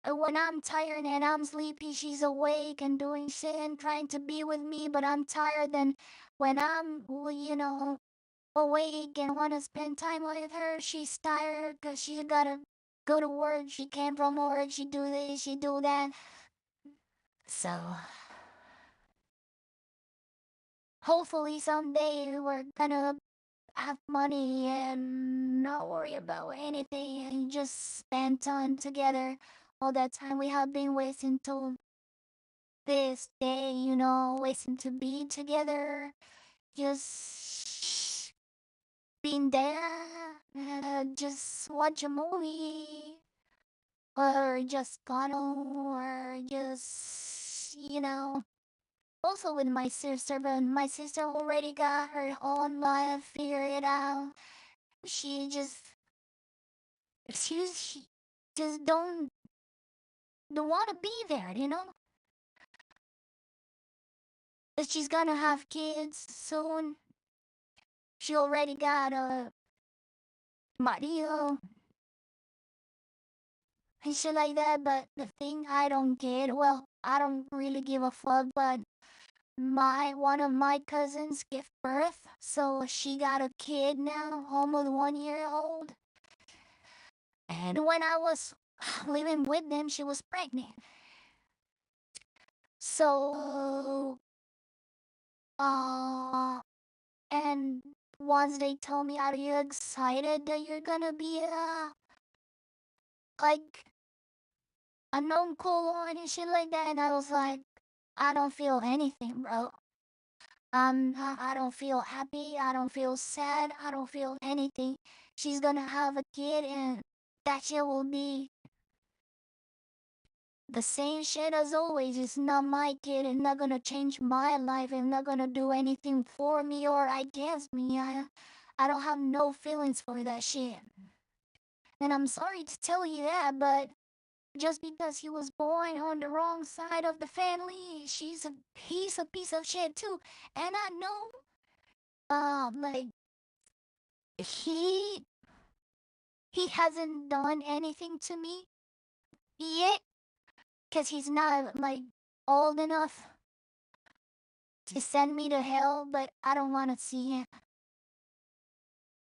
When I'm tired and I'm sleepy, she's awake and doing shit and trying to be with me, but I'm tired. And when I'm, awake and wanna spend time with her, she's tired cause she gotta go to work. She came from work. She do this, she do that. So hopefully someday we're gonna have money and not worry about anything and just spend time together. All that time we have been wasting till this day, wasting to be together, just being there, just watch a movie, or just cuddle, or just, also with my sister, but my sister already got her own life figured out. She just she just don't want to be there, But she's gonna have kids soon. She already got a marido and shit like that. But the thing I don't get, well, I don't really give a fuck, but one of my cousins gave birth, so she got a kid now, almost 1 year old. And when I was living with them, she was pregnant. So, uh, and once they told me, "Are you excited that you're gonna be like a non-uncle and shit like that?" And I was like, "I don't feel anything, bro. I don't feel happy. I don't feel sad. I don't feel anything. She's gonna have a kid, and that shit will be the same shit as always. It's not my kid. It's not gonna change my life. It's not gonna do anything for me or against me. I don't have no feelings for that shit. And I'm sorry to tell you that, but just because he was born on the wrong side of the family, he's a piece of shit too. And I know, like he he hasn't done anything to me yet, cause he's not like old enough to send me to hell. But I don't want to see him.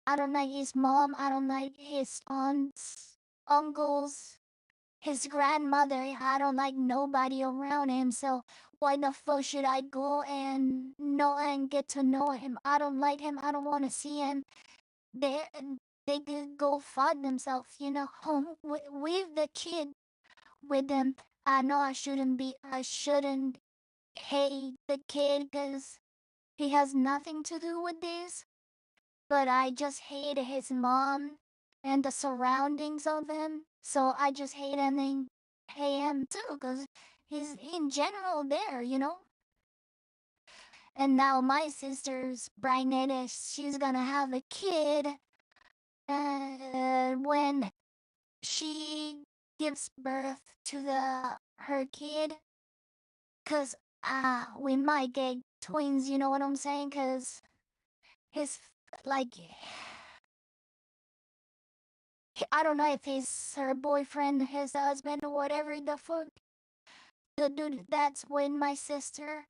I don't like his mom. I don't like his aunts, uncles, his grandmother. I don't like nobody around him. So why the fuck should I go and know and get to know him? I don't like him. I don't want to see him. They they could go find themselves, home with the kid with them. I know I shouldn't hate the kid because he has nothing to do with this, but I just hate his mom and the surroundings of him. So I just hate him too because he's in general there. And now my sister's pregnant, she's gonna have a kid. And when she gives birth to her kid, cause we might get twins, you know what I'm saying? Cause his like I don't know if he's her boyfriend, his husband, or whatever the fuck. The dude that's with my sister,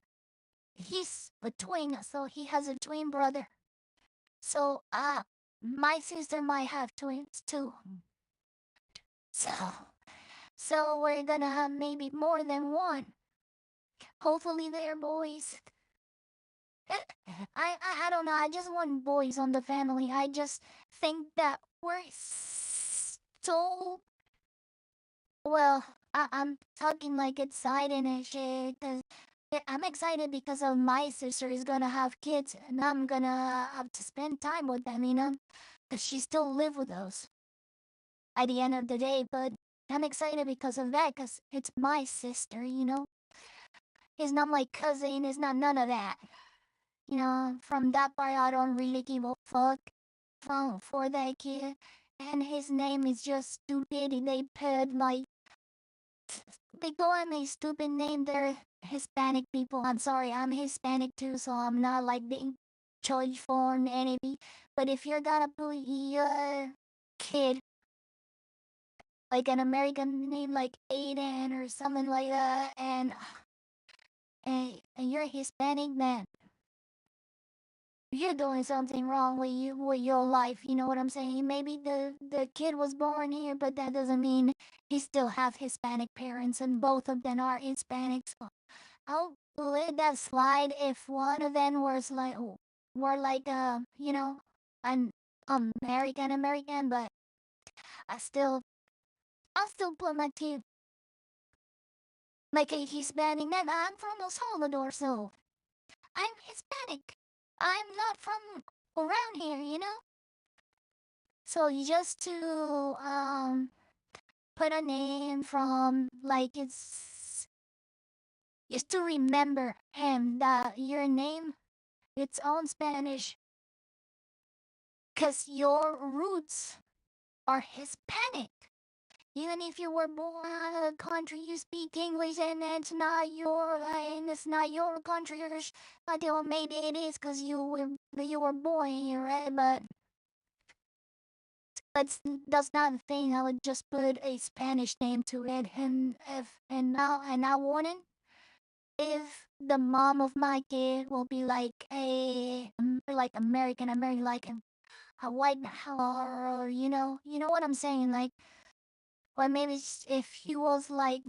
he's a twin, so he has a twin brother. So my sister might have twins too. So we're gonna have maybe more than one. Hopefully they're boys. I don't know. I just want boys on the family. I just think that we're so well. I'm talking like excited and shit. Cause I'm excited because of my sister is gonna have kids, and I'm gonna have to spend time with them. Cause she still live with us at the end of the day. But I'm excited because of that. Cause it's my sister. It's not my cousin. It's not none of that. From that part, I don't really give a fuck for that kid. And his name is just stupid. They call him a stupid name. They're Hispanic people. I'm sorry, I'm Hispanic too, so I'm not like being judged for anything. But if you're gonna put your kid like an American name like Aiden or something like that, and you're Hispanic, man, you're doing something wrong with your life. You know what I'm saying? Maybe the kid was born here, but that doesn't mean he still have Hispanic parents, and both of them are Hispanic. So I'll let that slide if one of them were like an American, but I still I'll still put my kid like a Hispanic. Man, I'm from El Salvador, so I'm Hispanic. I'm not from around here. So just to put a name from like it's just to remember him that your name it's on Spanish cause your roots are Hispanic. Even if you were born in a country you speak English and it's not your country or maybe it is cause you were born here, right? But that's not the thing. I would just put a Spanish name to it, and I wouldn't. if the mom of my kid will be like a like American, like a white, or you know what I'm saying, like, or maybe if he was like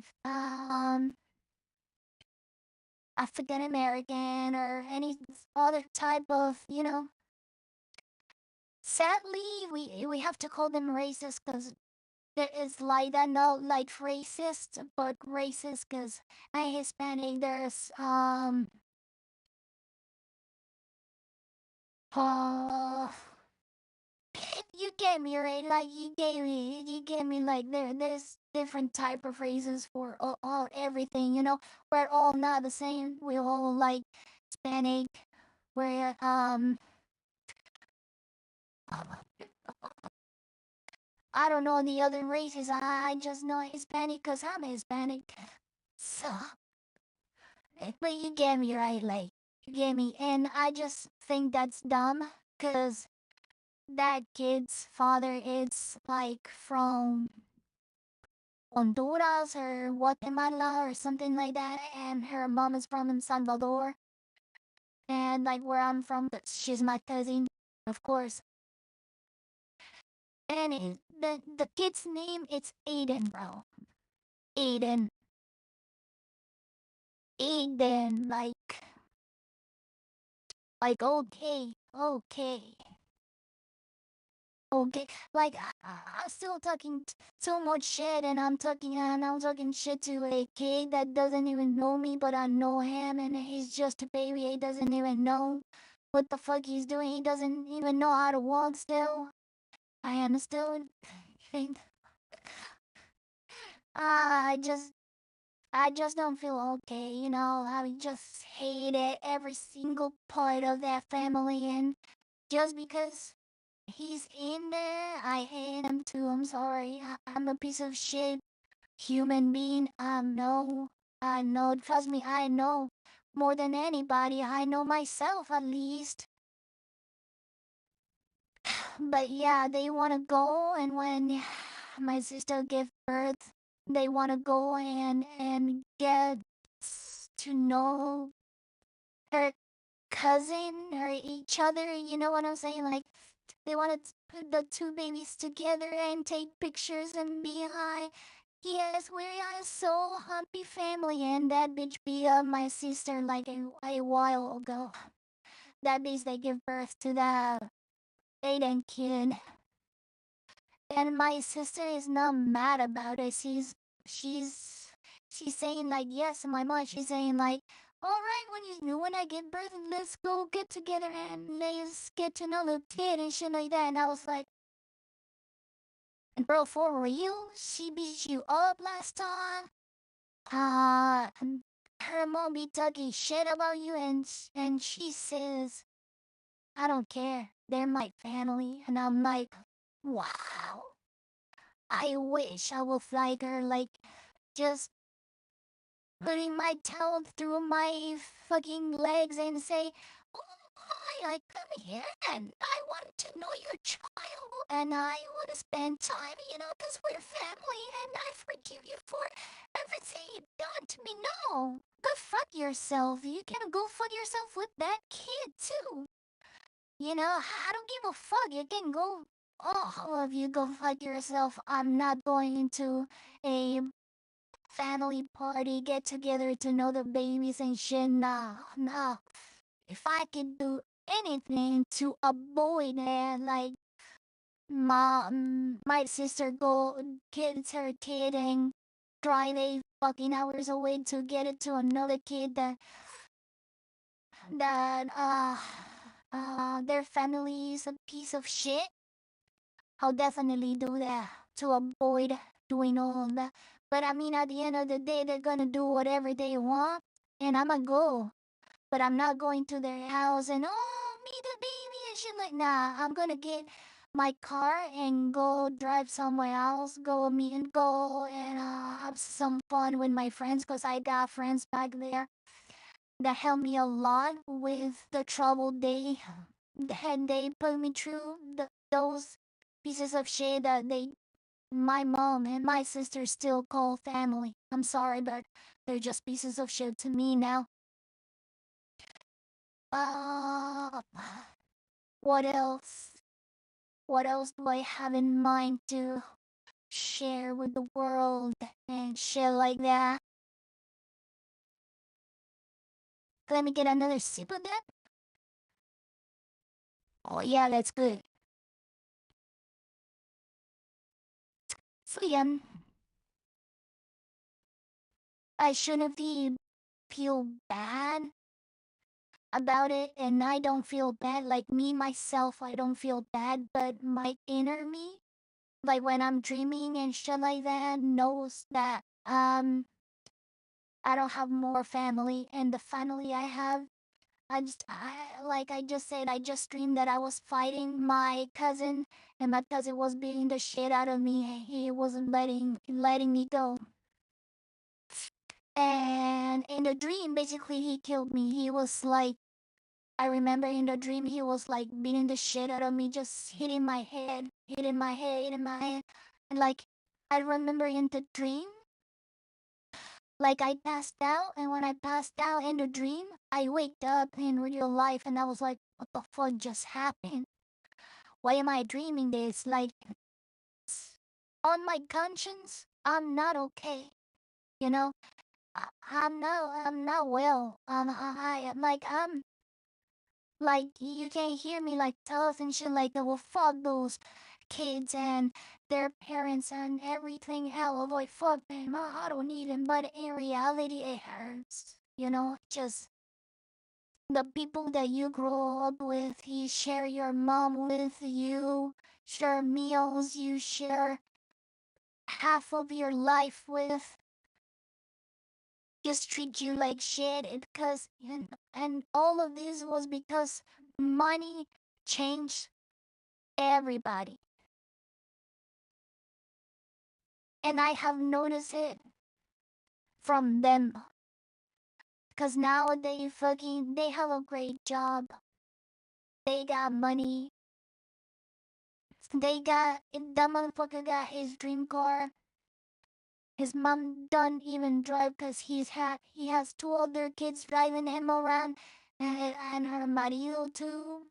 African American or any other type of, sadly we have to call them racist because there is like that, not like racist, but racist because I'm Hispanic. There's uh you get me right, like you get me like there's different type of races for all everything, we're all not the same, we all like Hispanic, we're I don't know the other races. I just know Hispanic because I'm Hispanic. So, but you get me right, like, you get me. And I just think that's dumb because that kid's father is like from Honduras or Guatemala or something like that. And her mom is from El Salvador. And like where I'm from, she's my cousin, of course. And the kid's name, it's Aiden, bro. Aiden. Aiden, like, okay, okay, okay. Like, I'm still talking so much shit, and I'm talking shit to a kid that doesn't even know me, but I know him, and he's just a baby. He doesn't even know what the fuck he's doing. He doesn't even know how to walk still. I am still, I just, I just don't feel okay, I just hated every single part of that family, and just because he's in there, I hate him too. I'm sorry. I'm a piece of shit human being. I know. Trust me, I know more than anybody. I know myself at least. But yeah, they want to go, and when my sister gave birth, they want to go and get to know her cousin or each other. You know what I'm saying? Like, they want to put the two babies together and take pictures and be high. Yes, we are so happy family, and that bitch beat up my sister like a while ago. That bitch they give birth to the Aiden kid, and my sister is not mad about it. She's she's saying like yes, my mom. She's saying like, all right, when I give birth, let's go get together and let's get to know the kid and shit like that. And I was like, bro, for real? She beat you up last time? And her mom be talking shit about you, and she says, I don't care. They're my family, and I'm like, wow. I wish I would fly her, like, just putting my tail through my fucking legs and say, oh, hi, I come here and I want to know your child and I want to spend time, because we're family and I forgive you for everything you've done to me. No, go fuck yourself. You can go fuck yourself with that kid too. I don't give a fuck. You can go, all of you go fuck yourself. I'm not going to a family party, get together to know the babies and shit. Nah, nah. If I could do anything to avoid that, like my sister go gets her kid and drive 8 fucking hours away to get it to another kid that their family is a piece of shit. I'll definitely do that to avoid doing all of that. But I mean, at the end of the day, they're gonna do whatever they want, and I'ma go. But I'm not going to their house and meet the baby and shit like. Nah, I'm gonna get my car and go drive somewhere else. Go and have some fun with my friends, cause I got friends back there that helped me a lot with the trouble they put me through. Those pieces of shit that my mom and my sister still call family. I'm sorry, but they're just pieces of shit to me now. Uh, what else? What else do I have in mind to share with the world and shit like that? Let me get another sip of that. Oh yeah, that's good. So yeah, I shouldn't feel bad about it, and I don't feel bad. Like me myself, I don't feel bad, but my inner me, like when I'm dreaming and shit like that, knows that I don't have more family, and the family I have, like I just said, I just dreamed that I was fighting my cousin, and my cousin was beating the shit out of me. He wasn't letting me go. And in the dream, basically, he killed me. He was like, I remember in the dream, he was like beating the shit out of me, just hitting my head, hitting my head, hitting my head. And like, I remember in the dream, like I passed out, and when I passed out in the dream, I waked up in real life, and I was like, what the fuck just happened? Why am I dreaming this? Like, on my conscience, I'm not okay. You know, I'm not well. I'm like, you can't hear me like tough and shit like that. Well, fuck those kids and their parents and everything. Hell, boy, fuck them. I don't need them. But in reality, it hurts. You know, just the people that you grow up with, you share your mom with, you share meals, you share half of your life with, just treat you like shit. Because and all of this was because money changed everybody. And I have noticed it from them. Because now they have a great job. They got money. The motherfucker got his dream car. His mom don't even drive because he has two other kids driving him around, and her marido too.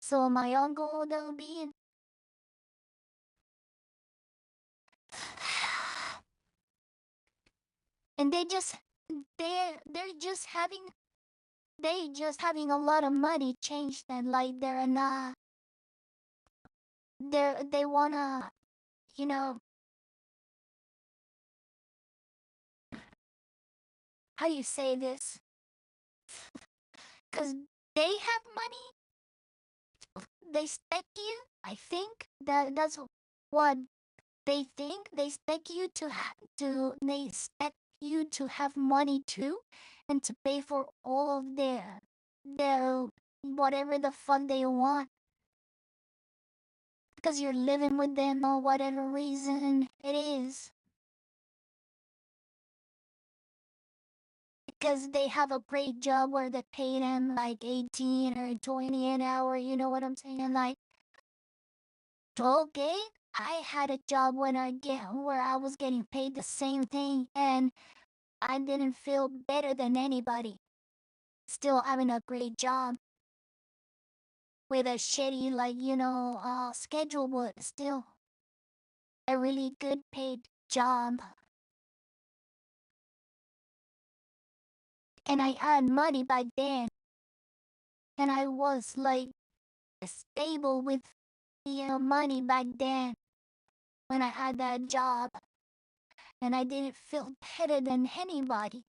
So my uncle, they'll be and they're just having a lot of money changed, and like they're not they wanna, you know, how do you say this? Because they have money, they expect you. I think that's what they think. They expect you they expect you to have money too, and to pay for all of their whatever the fuck they want. Because you're living with them or whatever reason it is. Because they have a great job where they pay them like 18 or 20 an hour, you know what I'm saying? Like, okay, I had a job where I was getting paid the same thing, and I didn't feel better than anybody. Still having a great job with a shitty, like, schedule, but still a really good paid job. And I had money back then, and I was like stable with money back then when I had that job, and I didn't feel better than anybody.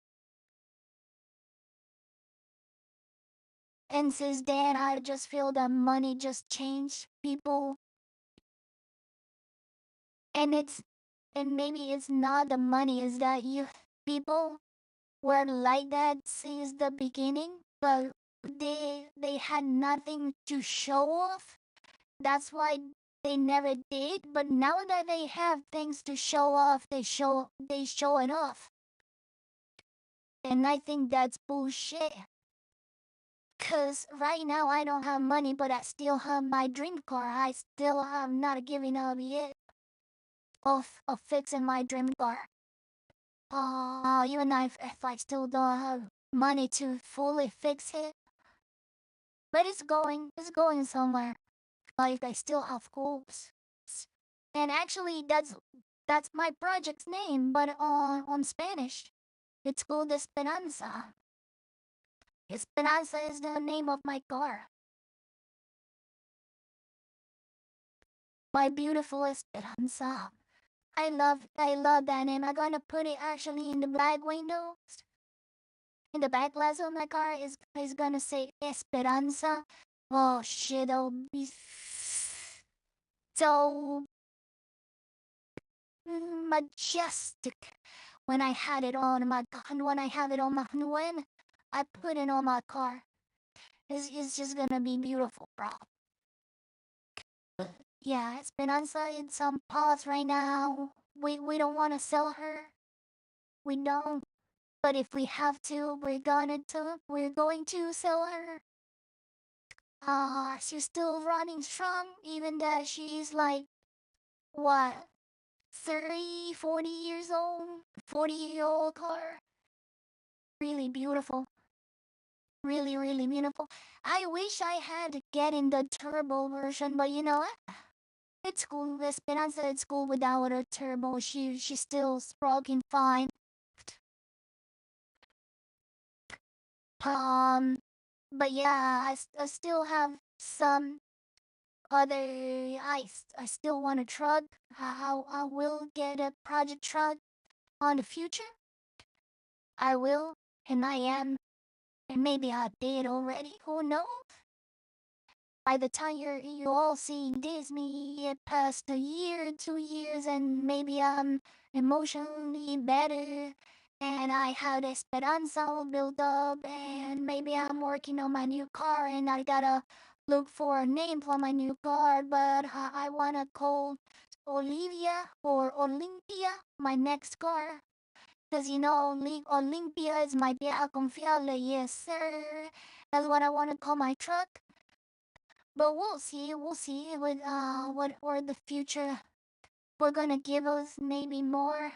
And since then, I just feel that money just changed people, and maybe it's not the money, is that you people were like that since the beginning, but they had nothing to show off. That's why they never did. But now that they have things to show off, they show it off. And I think that's bullshit. Cause right now I don't have money, but I still have my dream car. I still have not giving up yet. of fixing my dream car. Even if I still don't have money to fully fix it, but it's going somewhere. Like I still have goals. And actually, that's my project's name, but on Spanish, it's called Esperanza. Esperanza is the name of my car. My beautiful Esperanza. I love that name. I'm gonna put it actually in the back windows. In the back glass of my car is gonna say Esperanza. Oh shit, that'll be so majestic when I had it on my when I have it on my when I put it on my car. It's just gonna be beautiful, bro. Yeah, Esperanza in some pause right now. We don't wanna sell her. We don't. But if we have to, we're going to sell her. She's still running strong, even though she's like what 30, 40 years old, 40-year-old car. Really beautiful. Really, really beautiful. I wish I had to get in the turbo version, but you know what? It's cool. Esperanza, it's cool without her turbo. She's still sproking fine. Um, but yeah, I still have some other. I still want a truck. I will get a project truck on the future. I will, and I am, and maybe I did already. Who knows? By the time you all seeing Disney, it passed a year, 2 years, and maybe I'm emotionally better, and I had Esperanza all built up, and maybe I'm working on my new car, and I gotta look for a name for my new car, but I wanna call Olivia or Olympia my next car. Cause you know, Olympia is my vieja confiable, yes sir. That's what I wanna call my truck. But we'll see what or the future we're gonna give us maybe more,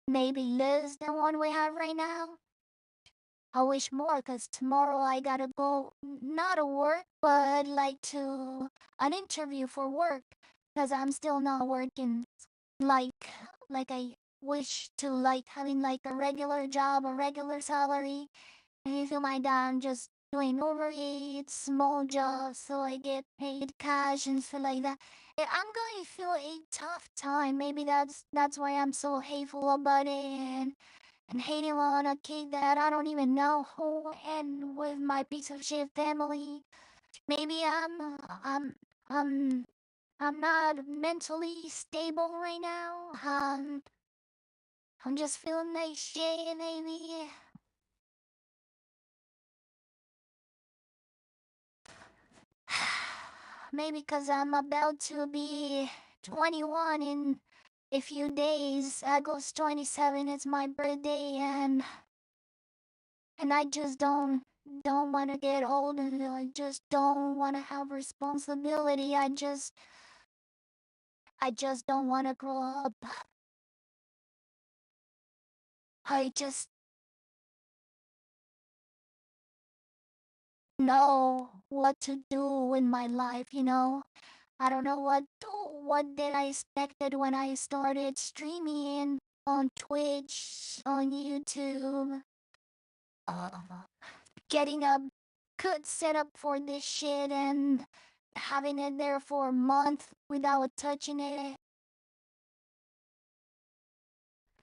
maybe less than what we have right now. I wish more cause tomorrow I gotta go not to work but like to an interview for work cause I'm still not working like like I wish to like having like a regular job, a regular salary. And I feel my dad just doing overhead, small jobs, so I get paid cash and stuff like that. I'm going to feel a tough time. Maybe that's why I'm so hateful about it and hating on a kid that I don't even know who and with my piece of shit family. Maybe I'm I'm not mentally stable right now. I'm just feeling like shit, maybe. Maybe because I'm about to be 21 in a few days. August 27 is my birthday, and I just don't want to get old, and I just don't want to have responsibility. I just don't want to grow up. I just know what to do in my life, you know. I don't know what did I expected when I started streaming on Twitch, on YouTube. Uh, Getting a good setup for this shit and having it there for a month without touching it.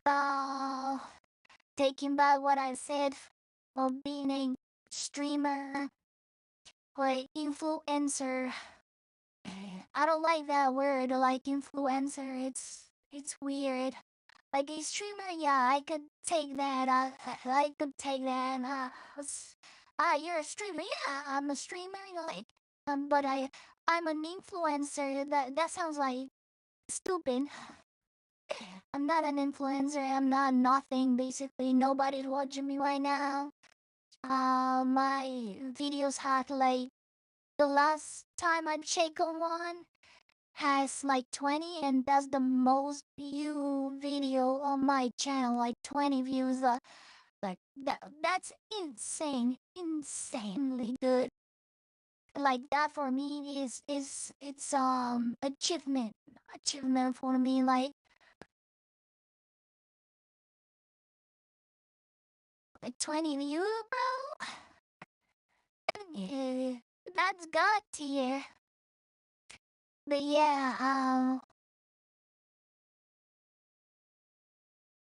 Uh, Taking back what I said of being a streamer or a influencer. I don't like that word, like influencer. It's weird. Like a streamer, yeah, I could take that. I could take that. You're a streamer, yeah, I'm a streamer. You know, like, but I'm an influencer. That sounds like stupid. I'm not an influencer. I'm not nothing. Basically, nobody's watching me right now. My videos had like the last time I checked on one has like 20, and that's the most view video on my channel, like 20 views. Like that's insane, insanely good. Like that for me is it's achievement for me. Like 20 views, bro. Yeah, that's God tier. But yeah,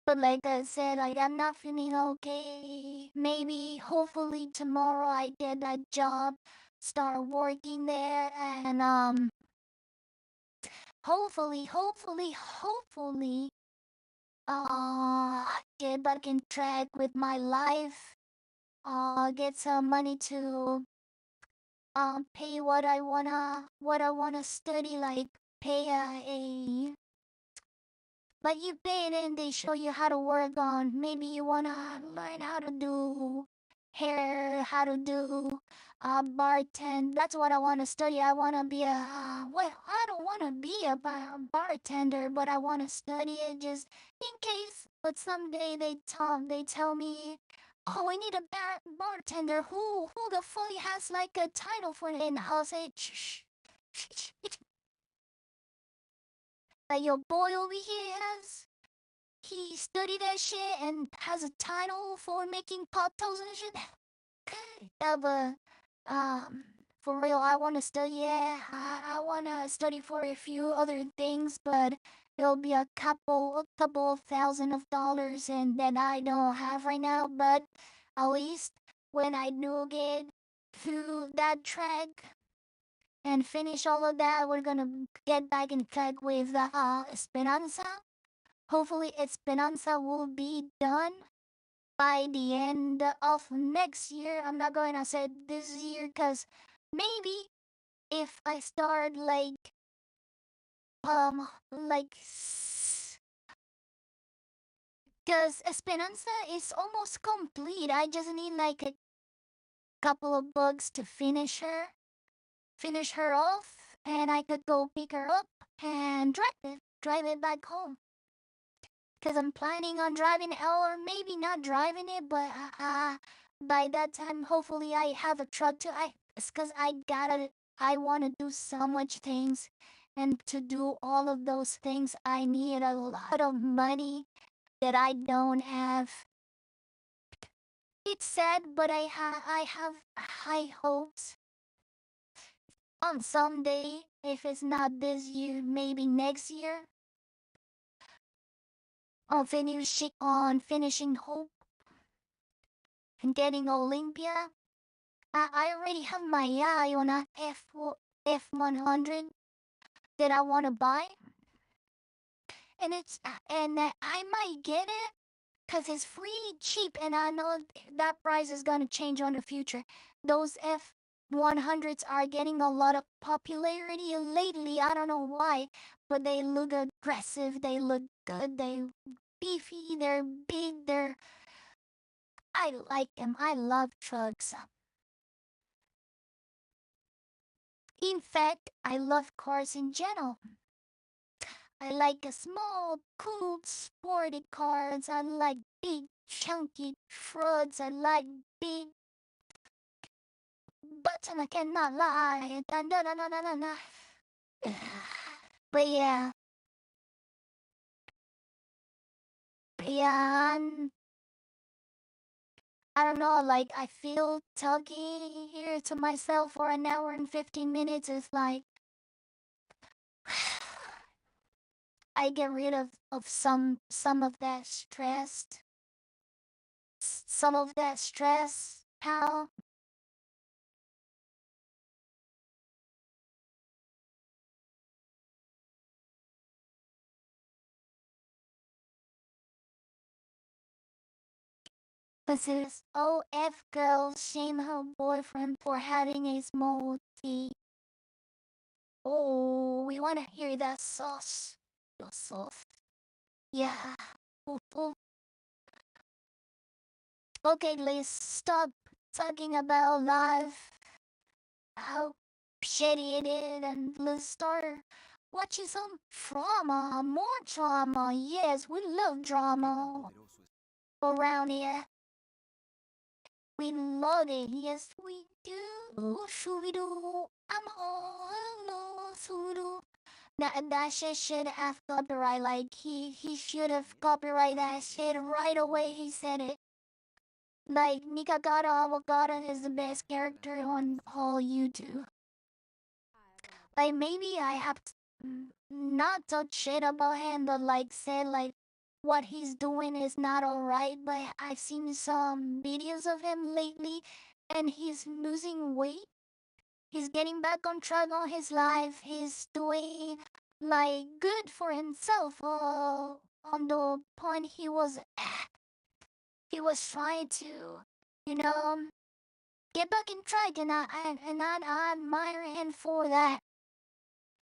but like I said, like I'm not feeling okay. Maybe, hopefully tomorrow I get that job, start working there, and hopefully, get back in track with my life. Get some money to pay what I wanna study, like pay a like you pay it and they show you how to work on. Maybe you wanna learn how to do hair, how to do bartend. That's what I wanna study. I wanna be a well, I don't wanna be a bartender, but I wanna study it just in case. But someday they tell me, oh, we need a bartender. Who the fuck has like a title for it? And I'll say, shh, shh, shh, shh. Like your boy over here has. He studied that shit and has a title for making pop toes and shit. Yeah, but for real, I want to study. Yeah, I want to study for a few other things, but it'll be a couple of thousand of dollars, and that I don't have right now. But at least when I do get through that track and finish all of that, we're gonna get back in track with Esperanza. Hopefully, Esperanza will be done by the end of next year. I'm not going to say this year because maybe if I start like because Esperanza is almost complete. I just need like a couple of bugs to finish her off, and I could go pick her up and drive it back home. Because I'm planning on driving it, or maybe not driving it, but by that time, hopefully I have a truck too. It's because I want to do so much things. And to do all of those things, I need a lot of money that I don't have. It's sad, but I have high hopes on someday, if it's not this year, maybe next year, finishing Hope and getting Olympia. I already have my eye on a F100 that I want to buy, and I might get it because it's free cheap, and I know that price is gonna change on the future. Those F100s are getting a lot of popularity lately. I don't know why, but they look aggressive. They look good. They beefy. They're big. I like them. I love trucks. In fact, I love cars in general. I like a small, cool, sporty cars. I like big, chunky trucks. I like big butts, and I cannot lie. Da, da, da, da, da, da, da. But yeah, I don't know. Like I feel talking here to myself for an hour and 15 minutes is like I get rid of some of that stress. Some of that stress. How? Cause this OF girl shame her boyfriend for having a small T. Oh, we wanna hear that sauce. Your sauce. Yeah. Ooh, ooh. Okay, let's stop talking about life. How shitty it is, and let's start watching some drama, more drama. Yes, we love drama around here. We love it. Yes, we do. Should do? I'm all do. That shit should have copyright. Like he should have copyright that shit right away. He said it. Like Nikagata Awagata is the best character on all YouTube. Like maybe I have to not talk shit about him, but like said like what he's doing is not alright. But I've seen some videos of him lately, and he's losing weight. He's getting back on track on his life. He's doing like good for himself. On the point he was trying to, you know, get back in track, and I admire him for that.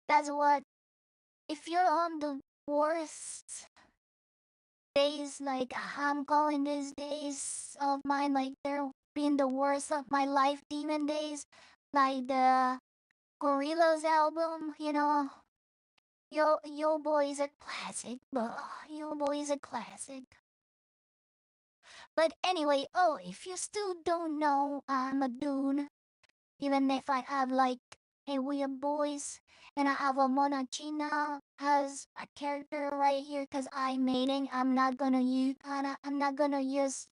That's what. If you're on the worst days, like I'm calling these days of mine, like they're being the worst of my life, demon days, like the Gorillaz album, Yo Boy is a classic, but Yo Boy is a classic. But anyway, oh, if you still don't know, I'm a dude. Even if I have like a weird voice and I have a Monachina as a character right here because I made it. I'm not gonna use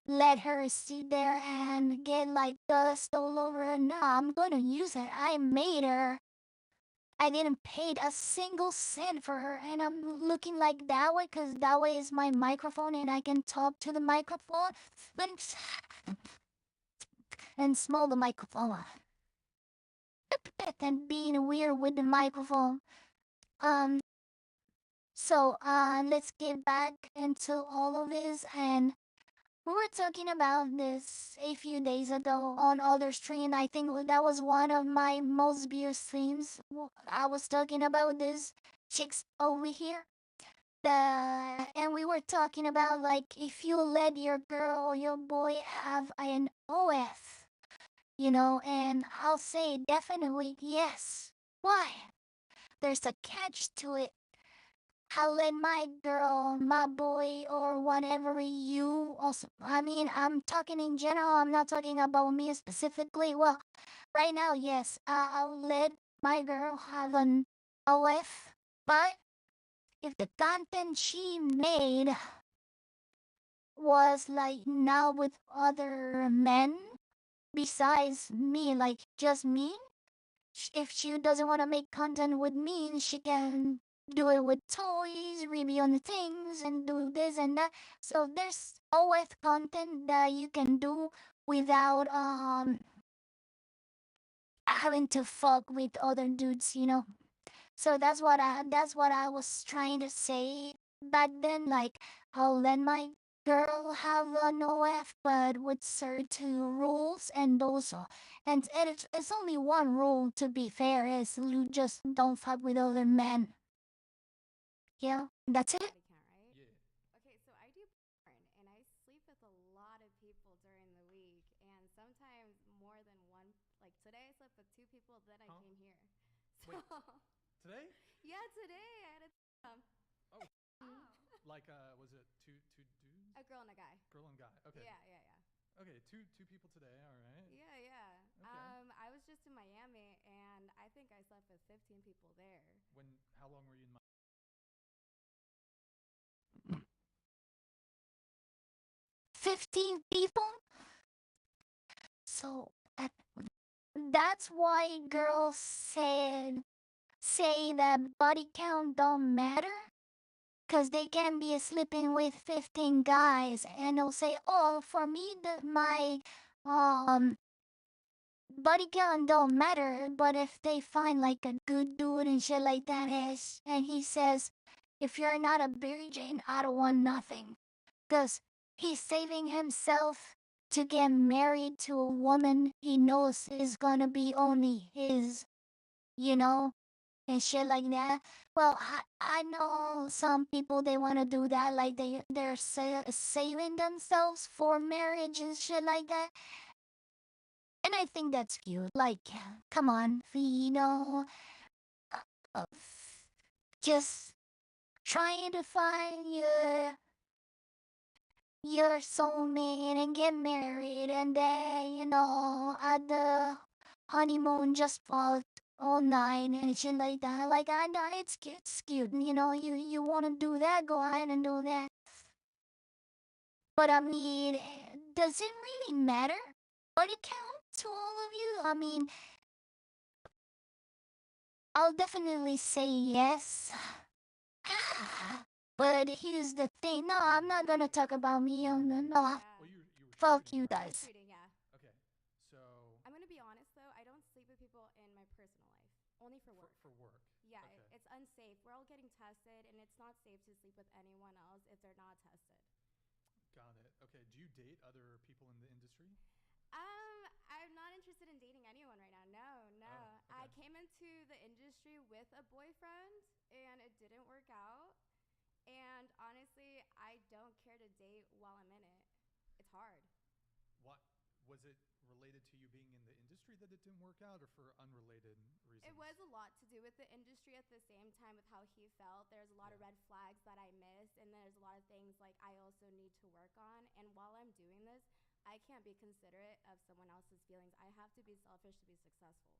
let her sit there and get like dust all over her. No, I'm gonna use it. I made her. I didn't pay a single cent for her, and I'm looking like that way because that way is my microphone and I can talk to the microphone and smell the microphone and being weird with the microphone. Um, let's get back into all of this, and we were talking about this a few days ago on other stream. I think that was one of my most viewed streams. I was talking about this chicks over here. And we were talking about like if you let your girl or your boy have an OF, and I'll say definitely yes. Why? There's a catch to it. I'll let my girl, my boy, or whatever you also. I mean, I'm talking in general. I'm not talking about me specifically. Well, right now, yes, I'll let my girl have an OF. But if the content she made was like now with other men besides me, like just me, if she doesn't want to make content with me, she can do it with toys, review on the things, and do this and that. So there's always content that you can do without having to fuck with other dudes. So that's what I was trying to say back then. Like I'll let my girl have an OF, but with certain rules, and also, and it's only one rule to be fair is you just don't fuck with other men. Yeah, that's it. Body count, right? Yeah. Okay, so I do porn and I sleep with a lot of people during the week and sometimes more than one. Like today I slept with two people, then I Huh? came here. Wait. So Today? yeah, today I had a Oh. Mm. Like was it two dudes? A girl and a guy. Girl and guy. Okay. Yeah. Okay, two people today, alright. Yeah. Okay. I was just in Miami and I think I slept with 15 people there. How long were you in 15 people. So that's why girls say that body count don't matter. Cause they can be sleeping with 15 guys, and they'll say, "Oh, for me, my um body count don't matter." But if they find like a good dude and shit like that, and he says, "If you're not a virgin, I don't want nothing," cause he's saving himself to get married to a woman he knows is gonna be only his, you know and shit like that. Well, I know some people they want to do that, like they're saving themselves for marriage and shit like that. And I think that's cute. Like, come on, uh, just trying to find your soulmate and get married, and then at the honeymoon just fall all night and shit like that. Like I know it's cute, you want to do that, go ahead and do that. But I mean, does it really matter? But it counts to all of you. I mean, I'll definitely say yes. But here's the thing. No, I'm not gonna talk about me. No, no. Yeah. Well, you were Fuck shooting, you right? guys. Shooting, yeah. Okay, so I'm gonna be honest though, I don't sleep with people in my personal life. Only for work. for work. Yeah, Okay. it's unsafe. We're all getting tested, and it's not safe to sleep with anyone else if they're not tested. Got it. Okay, do you date other people in the industry? I'm not interested in dating anyone right now. No, no. Oh, I okay. came into the industry with a boyfriend, and it didn't work out. And honestly, I don't care to date while I'm in it. It's hard. What was it related to you being in the industry that it didn't work out, or for unrelated reasons? It was a lot to do with the industry at the same time with how he felt. There's a lot of Yeah. red flags that I missed, and there's a lot of things like I also need to work on. And while I'm doing this, I can't be considerate of someone else's feelings. I have to be selfish to be successful.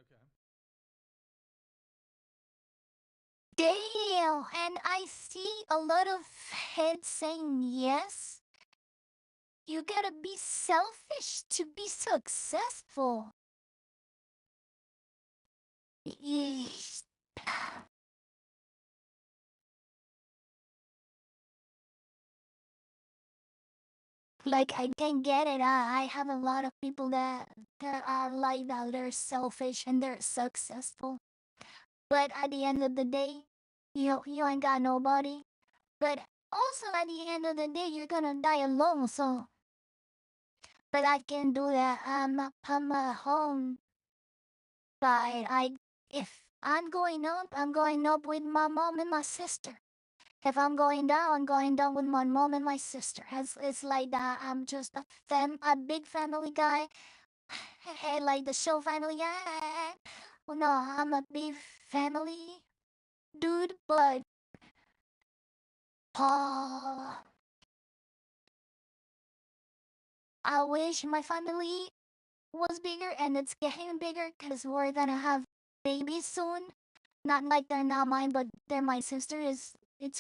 Okay. Damn, and I see a lot of heads saying yes. You gotta be selfish to be successful. Yeesh. Like I can get it. I have a lot of people that are like that. They're selfish and they're successful. But at the end of the day, you ain't got nobody. But also at the end of the day, you're gonna die alone. So, but I can do that. I'm a home guy. If I'm going up with my mom and my sister. If I'm going down, I'm going down with my mom and my sister. It's like that. I'm just a big family guy. Hey, like the show Family Guy. Well, no, I'm a big family dude, but I wish my family was bigger, and it's getting bigger because we're gonna have babies soon. Not like they're not mine, but they're my sister. It's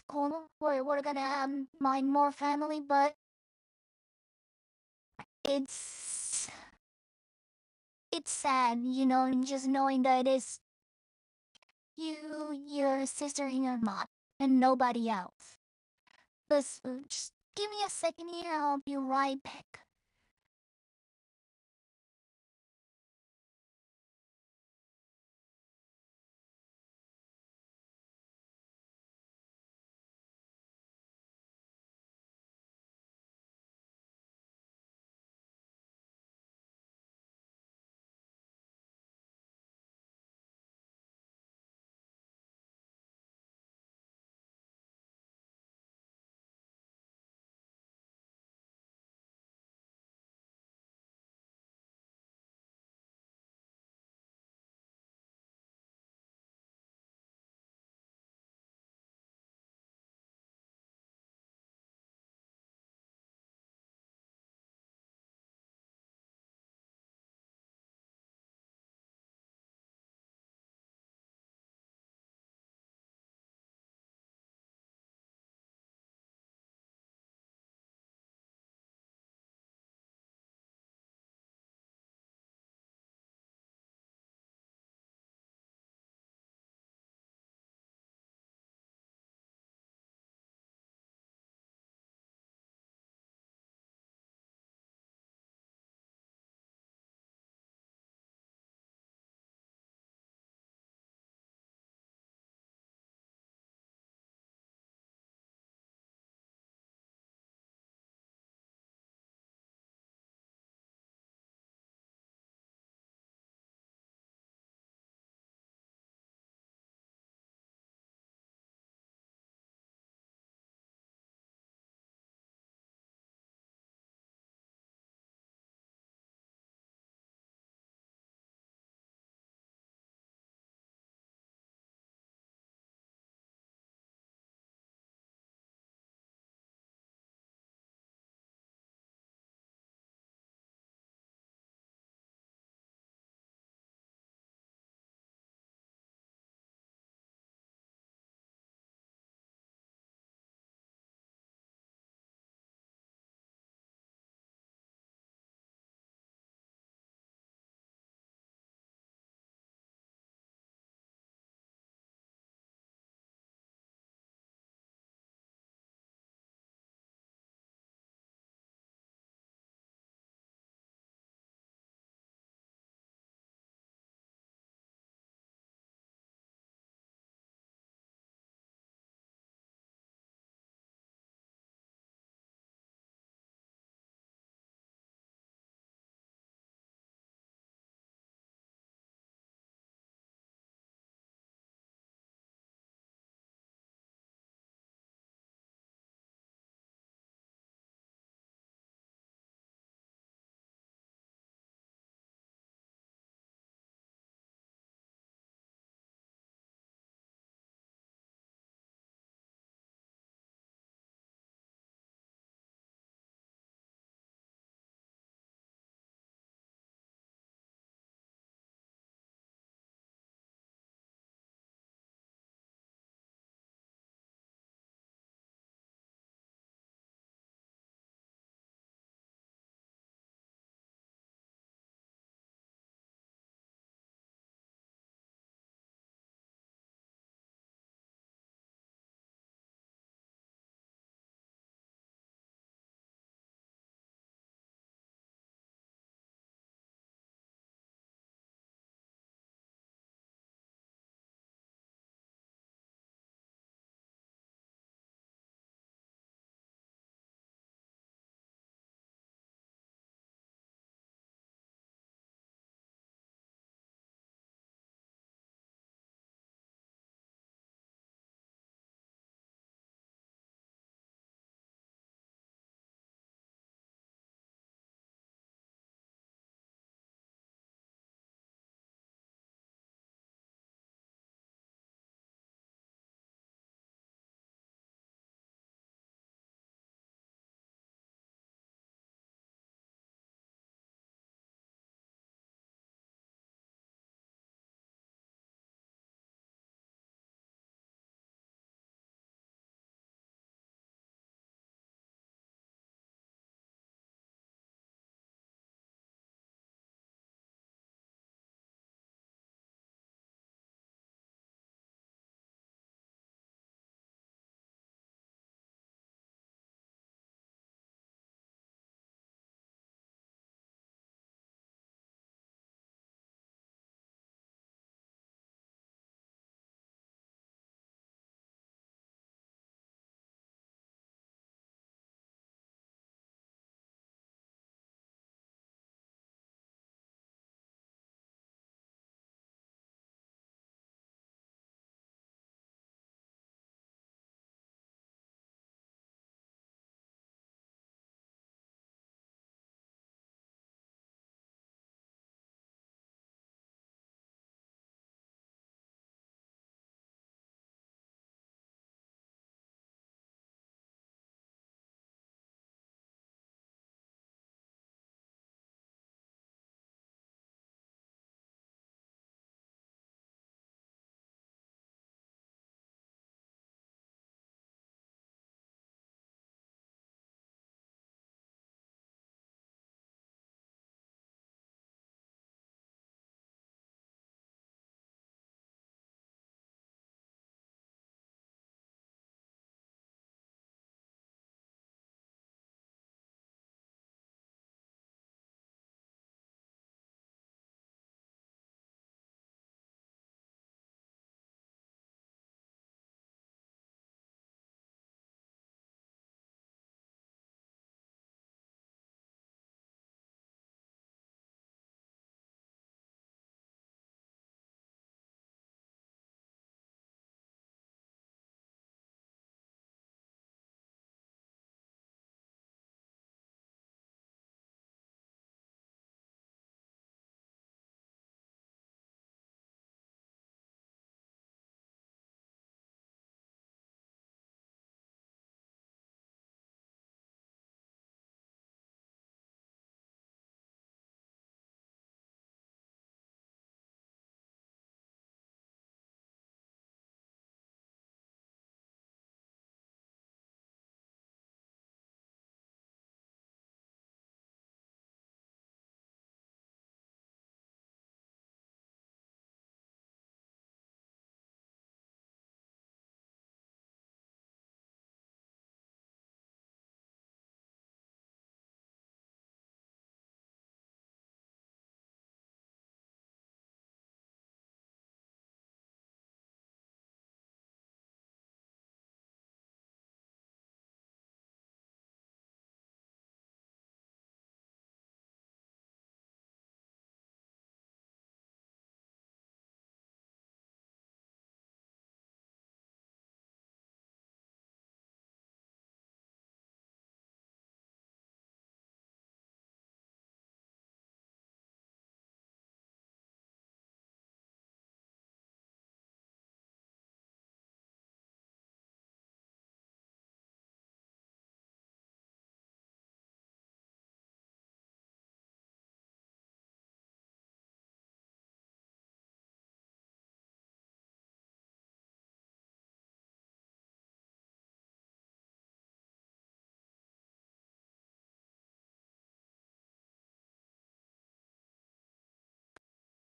cool. We're gonna have mine more family, but it's it's sad, just knowing that it's you, your sister, and your mom, and nobody else. Just give me a second here. I'll be right back.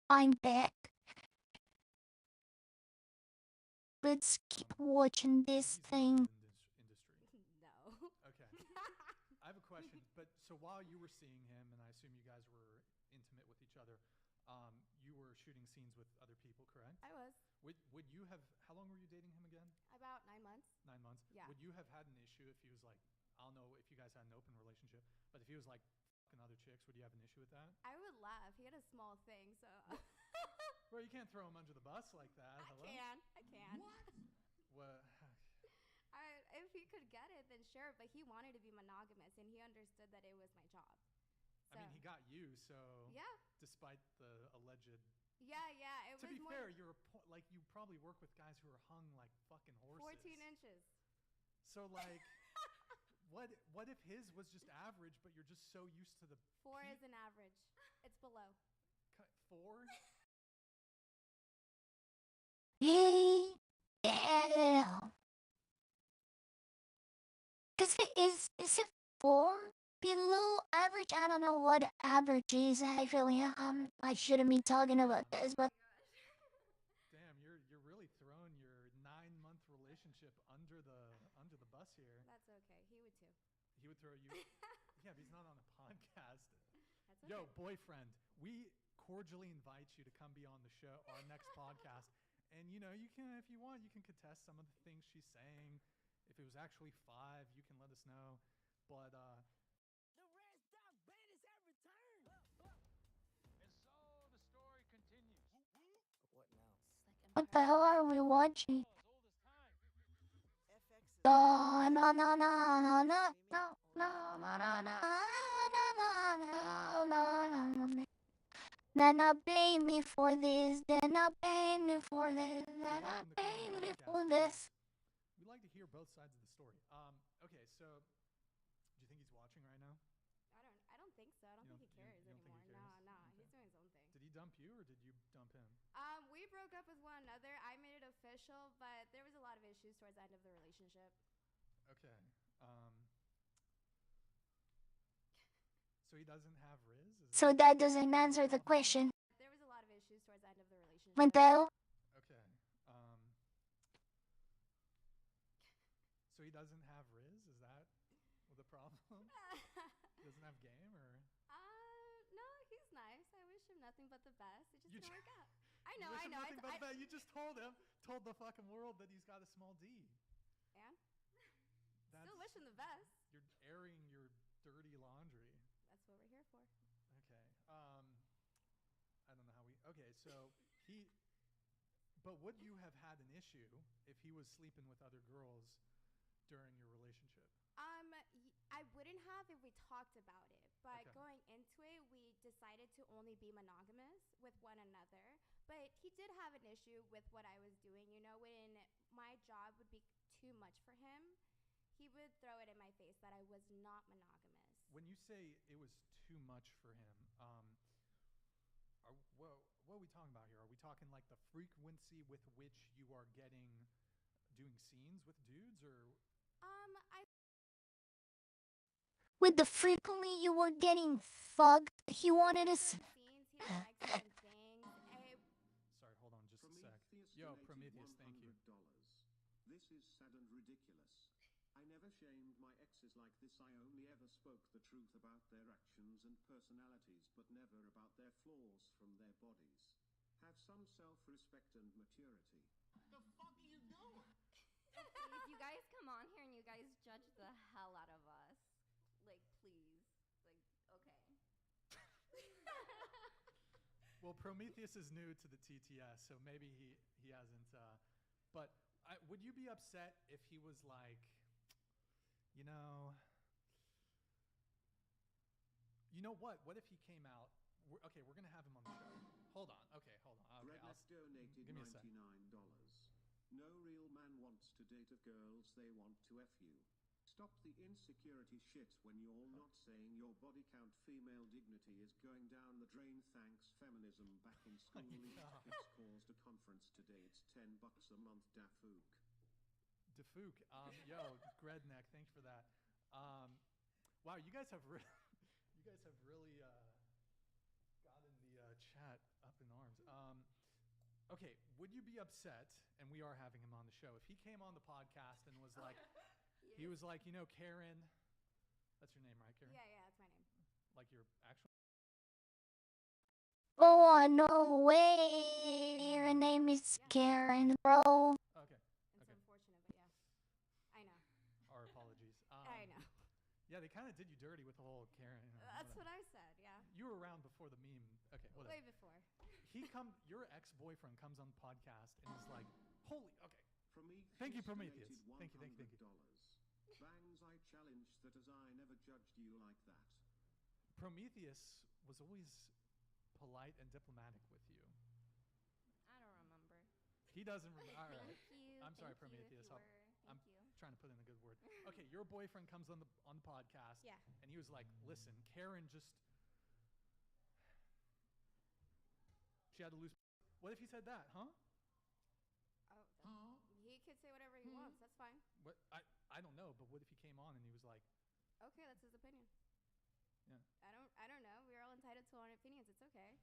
I'm back. Let's keep watching this He's not thing. in this industry. No. Okay. I have a question. But so while you were seeing him, and I assume you guys were intimate with each other, you were shooting scenes with other people, correct? I was Would you have? How long were you dating him again? about 9 months. 9 months. Yeah. Would you have had an issue if he was like, I don't know if you guys had an open relationship, but if he was like fucking other chicks, would you have an issue with that? I would laugh. He had a small thing, so Bro, you can't throw him under the bus like that. Hello? I can. What? If he could get it, then sure. But he wanted to be monogamous, and he understood that it was my job. So, I mean, he got you, so yeah, despite the alleged. yeah. It To was be more fair, you're like you probably work with guys who are hung like fucking horses. 14 inches. So like, what if his was just average, but you're just so used to the 4 is an average. It's below. 4? Yeah. Is it 4 below average? I don't know what average is actually. I shouldn't be talking about this, but Damn, you're really throwing your 9-month relationship under the bus here. That's okay. He would too. He would throw you. Yeah, but he's not on a podcast. That's okay. Yo, boyfriend, we cordially invite you to come be on the show, our next podcast. And you can, if you want, you can contest some of the things she's saying. If it was actually 5, you can let us know. But The Red Dog Bandits have returned. And so the story continues. What now? what the hell are we watching? As old as time. FX is No, no, no, no, no, no, no, no, no, no, no. Then not pay me for this. Then not pay me for this. Then not pay me for this. we like to hear both sides of the story. Okay, so do you think he's watching right now? I don't think so. I don't You think he don't- cares you don't think anymore. he cares? No, Okay. he's doing his own thing. Did he dump you or did you dump him? We broke up with one another. I made it official, but there was a lot of issues towards the end of the relationship. Okay. So he doesn't have Riz? So that doesn't answer the question. There was a lot of issues towards the end of the relationship. Mateo? Okay. So he doesn't have Riz? Is that the problem? He doesn't have game or? No, he's nice. I wish him nothing but the best. It just You didn't ju- work out. I You know. wish him nothing but I, that. You just told the fucking world that he's got a small D. and That's, still wish him the best. You're airing your dirty laundry. That's what we're here for. Okay. I don't know how we. Okay, so he. But would you have had an issue if he was sleeping with other girls during your relationship? I wouldn't have if we talked about it, but Okay. going into it, we decided to only be monogamous with one another. But he did have an issue with what I was doing. When my job would be too much for him, he would throw it in my face that I was not monogamous. When you say it was too much for him, what are we talking about here? Are we talking like the frequency with which you are doing scenes with dudes, or? With the frequently you were getting fucked, he wanted us. Certain scenes, he would like certain things. Sorry, hold on just a sec. Prometheus Yo, donated Prometheus, thank you. $100. This is sad and ridiculous. I never shamed my exes like this. I only ever spoke the truth about their actions and personalities, but never about their flaws from their bodies. Have some self-respect and maturity. The fuck are you doing? Please, you guys come on here and you guys judge the hell out of us. Like, please. Like, okay. Well, Prometheus is new to the TTS, so maybe he hasn't. But would you be upset if he was like, you know what? What if he came out? Okay, we're gonna have him on the show. Hold on. Okay, hold on. Okay, Redneck donated give me a sec. $99. No real man wants to date a girls, they want to F you. Stop the insecurity shit when you're not saying your body count female dignity is going down the drain. Thanks feminism back in school. It's caused a conference today. It's $10 a month. Dafook. Dafook. Yo, Gredneck, thanks for that. Wow, you guys have really gotten the chat up in arms. Okay, would you be upset, and we are having him on the show, if he came on the podcast and was like, he was like, Karen, that's your name, right, Karen? Yeah, that's my name. Like your actual. Oh, no way. Her name is Karen, bro. Okay. It's Okay. unfortunate, but yeah. I know. Our apologies. I know. Yeah, they kind of did you dirty with the whole Karen. That's what I said, yeah. You were around before the meme. Okay, whatever. Way before. Your ex-boyfriend comes on the podcast and is like, holy, okay. Prometheus Thank you, Prometheus. donated Thank you. $100. Bangs, I challenge that as I never judged you like that. Prometheus was always polite and diplomatic with you. I don't remember. He doesn't remember. All right. Thank you. I'm sorry, thank you if Prometheus. you were. I'm Thank you. trying to put in a good word. Okay, your boyfriend comes on the podcast. Yeah. And he was like, listen, Karen just. She had to lose. What if he said that, huh? Oh, he could say whatever he wants. That's fine. What I don't know, but what if he came on and he was like, Okay, that's his opinion. yeah. I don't know. We're all entitled to our own opinions. It's okay.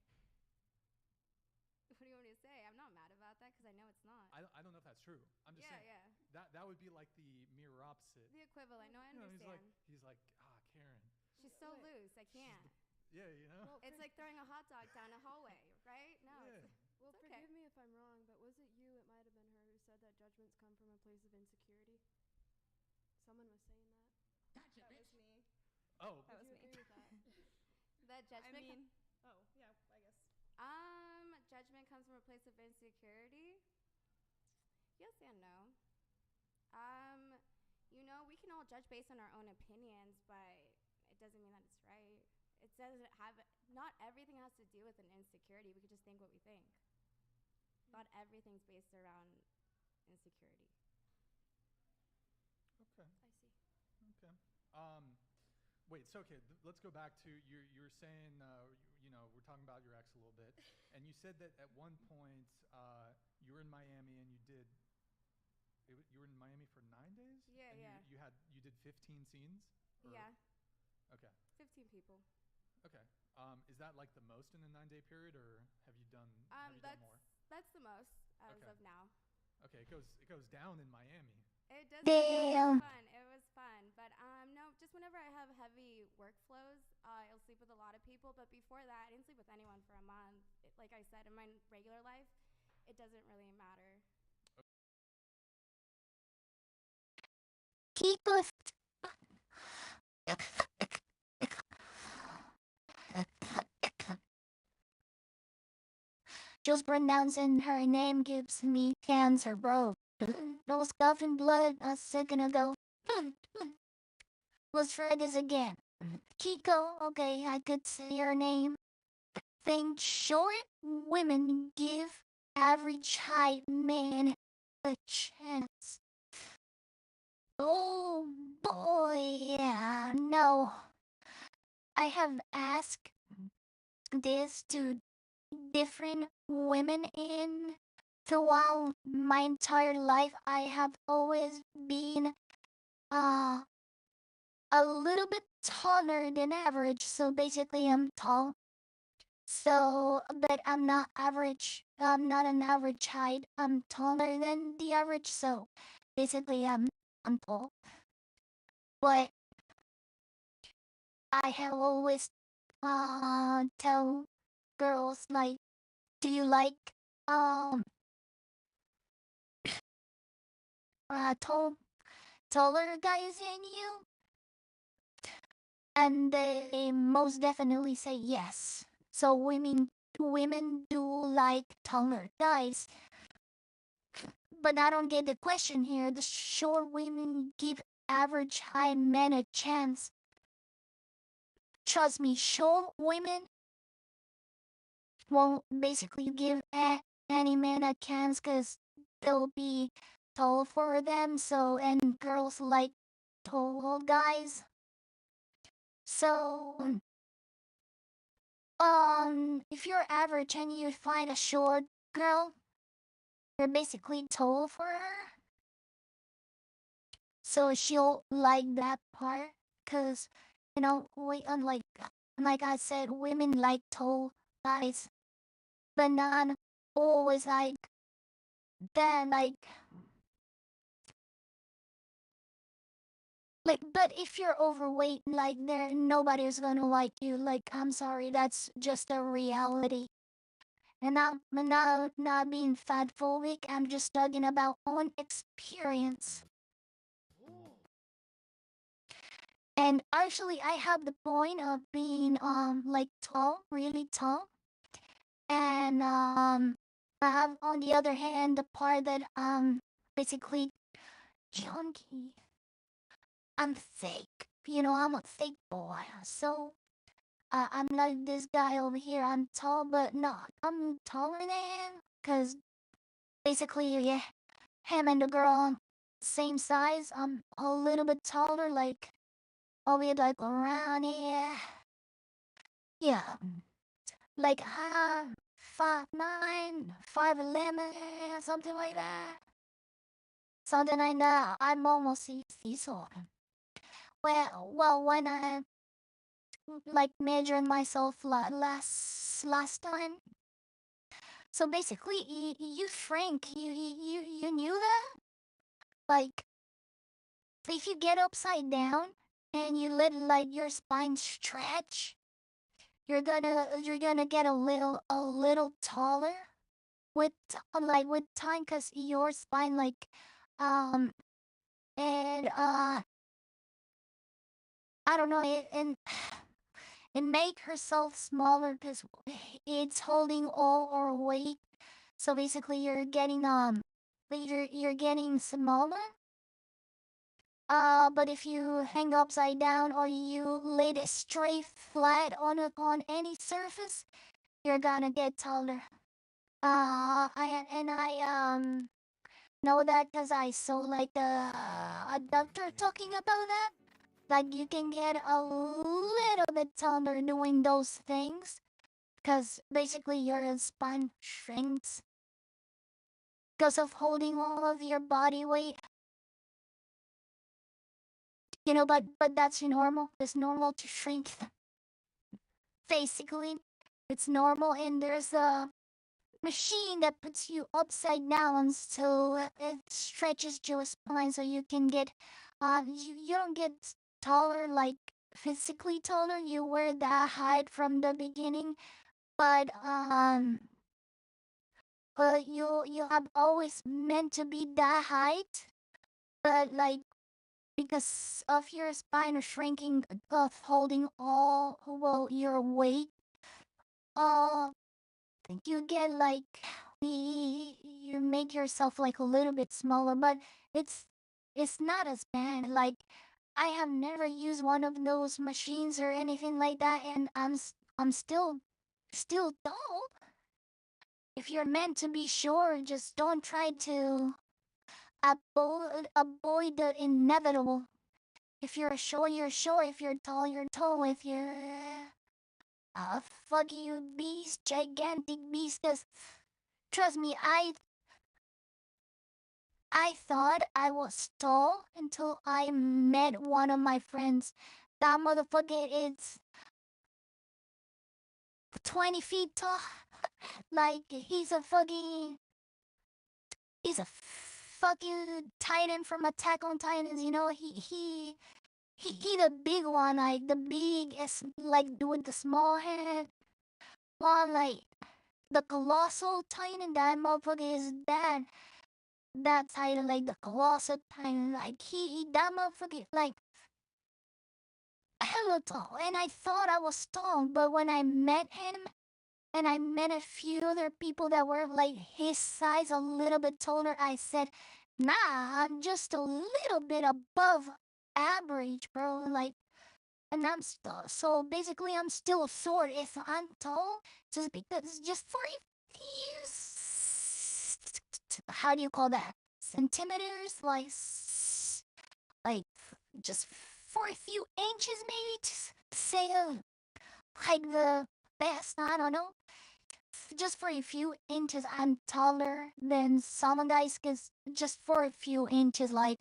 What do you want me to say? I'm not mad about that because I know it's not. I don't know if that's true. I'm just saying. Yeah. That would be like the mirror opposite. The equivalent. No, I You know, understand. he's like, Karen. She's so loose. I can't. Yeah, you know. Well, It's like throwing a hot dog down a hallway, right? No. Yeah. well, it's okay. forgive me if I'm wrong, but was it you? It might have been her who said that judgments come from a place of insecurity. Someone was saying that. That was me. Oh. That Would was you me. agree with that? That judgment. Oh yeah, I guess. Judgment comes from a place of insecurity. Yes and no. We can all judge based on our own opinions, but it doesn't mean that it's right. It doesn't have. Not everything has to do with an insecurity. We could just think what we think. Not everything's based around insecurity. Okay. I see. Okay. Wait. So okay. Let's go back to you're saying we're talking about your ex a little bit, and you said that at one point you were in Miami and you did. You were in Miami for 9 days. Yeah, and yeah. You did 15 scenes. Yeah. Okay. 15 people. Okay. Is that like the most in a 9-day period, or have you done more? That's the most as Okay. of now. Okay. It goes down in Miami. It does. Damn. It was fun, but no. Just whenever I have heavy workflows, I'll sleep with a lot of people. But before that, I didn't sleep with anyone for a month. Like I said, in my regular life, it doesn't really matter. Keep us. Just pronouncing her name gives me cancer, bro. No scuffing blood a second ago. Let's try this again. Kiko, okay, I could say her name. Think short women give average height men a chance. Oh boy, yeah, no. I have asked this to different women in throughout my entire life. I have always been a little bit taller than average, so basically I'm tall. So, but I'm not average. I'm not an average height. I'm taller than the average, so basically I'm tall. But I have always tell girls like, do you like taller guys than you? And they most definitely say yes. So women do like taller guys. But I don't get the question here. The short women give average height men a chance. Trust me, short women won't basically give any man a chance because they'll be tall for them. So, and girls like tall guys. So, if you're average and you find a short girl, you're basically tall for her. So she'll like that part, cause unlike I said, women like tall guys. But always like that, like, but if you're overweight, like, nobody's gonna like you. Like, I'm sorry, that's just a reality. And I'm not being fat phobic. I'm just talking about own experience. And actually, I have the point of being like tall, really tall, and I have on the other hand the part that basically chunky. I'm thick. I'm a thick boy. So I'm like this guy over here. I'm tall, but no, I'm taller than him. Cause basically, yeah, him and the girl same size. I'm a little bit taller, like probably like around here. Yeah, like 5'9", 5'11", something like that. Something like that. I'm almost 60, so. Well, when I like measuring myself last time. So basically, you shrink. You knew that? Like, if you get upside down and you let like your spine stretch, you're gonna get a little taller with with time, cause your spine um and I don't know it make herself smaller because it's holding all our weight. So basically, you're getting smaller. But if you hang upside down or you lay it straight flat on any surface, you're gonna get taller. I know that because I saw like a doctor talking about that. Like you can get a little bit taller doing those things, because basically your spine shrinks because of holding all of your body weight. But that's normal. It's normal to shrink. Basically, it's normal, and there's a machine that puts you upside down, so it stretches your spine, so you can get, you don't get taller, like physically taller. You were that height from the beginning, but you have always meant to be that height, but like because of your spine shrinking, of holding all your weight, uh you get like you make yourself like a little bit smaller, but it's it's not as bad. Like I have never used one of those machines or anything like that, and I'm still tall. If you're meant to be sure, just don't try to avoid the inevitable. If you're sure, you're sure. If you're tall, you're tall. If you're a fuck you beast, gigantic beast, 'cause trust me, I thought I was tall until I met one of my friends. That motherfucker is 20 feet tall. Like he's a fucking Titan from Attack on Titans. He the big one, like the biggest, like with the small head. One like the colossal Titan. That motherfucker is that Titan, like the colossal Titan. Like that motherfucker like hella tall, and I thought I was tall, but when I met him and I met a few other people that were like his size, a little bit taller, I said, nah, I'm just a little bit above average, bro. Like, and I'm still, so basically, I'm still short if I'm tall, just because, just for a few, how do you call that? Centimeters? Like, just for a few inches, maybe, to say, like the best, I don't know. Just for a few inches, I'm taller than some guys, because just for a few inches, like,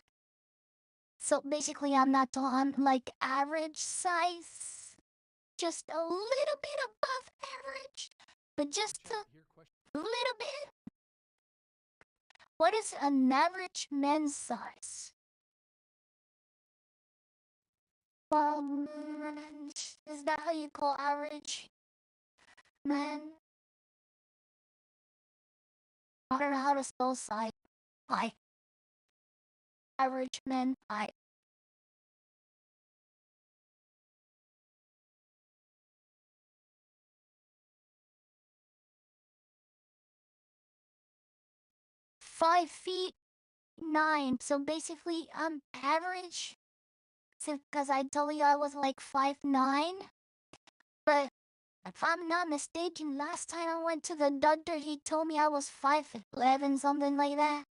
so basically, I'm not tall, I'm like average size, just a little bit above average, but just to, little bit. What is an average man's size? Is that how you call average man? I don't know how to spell size. Height. Average man height. Five feet 9. So basically, I'm average. Because I told you I was like 5'9". But if I'm not mistaken, last time I went to the doctor, he told me I was 5'11", something like that.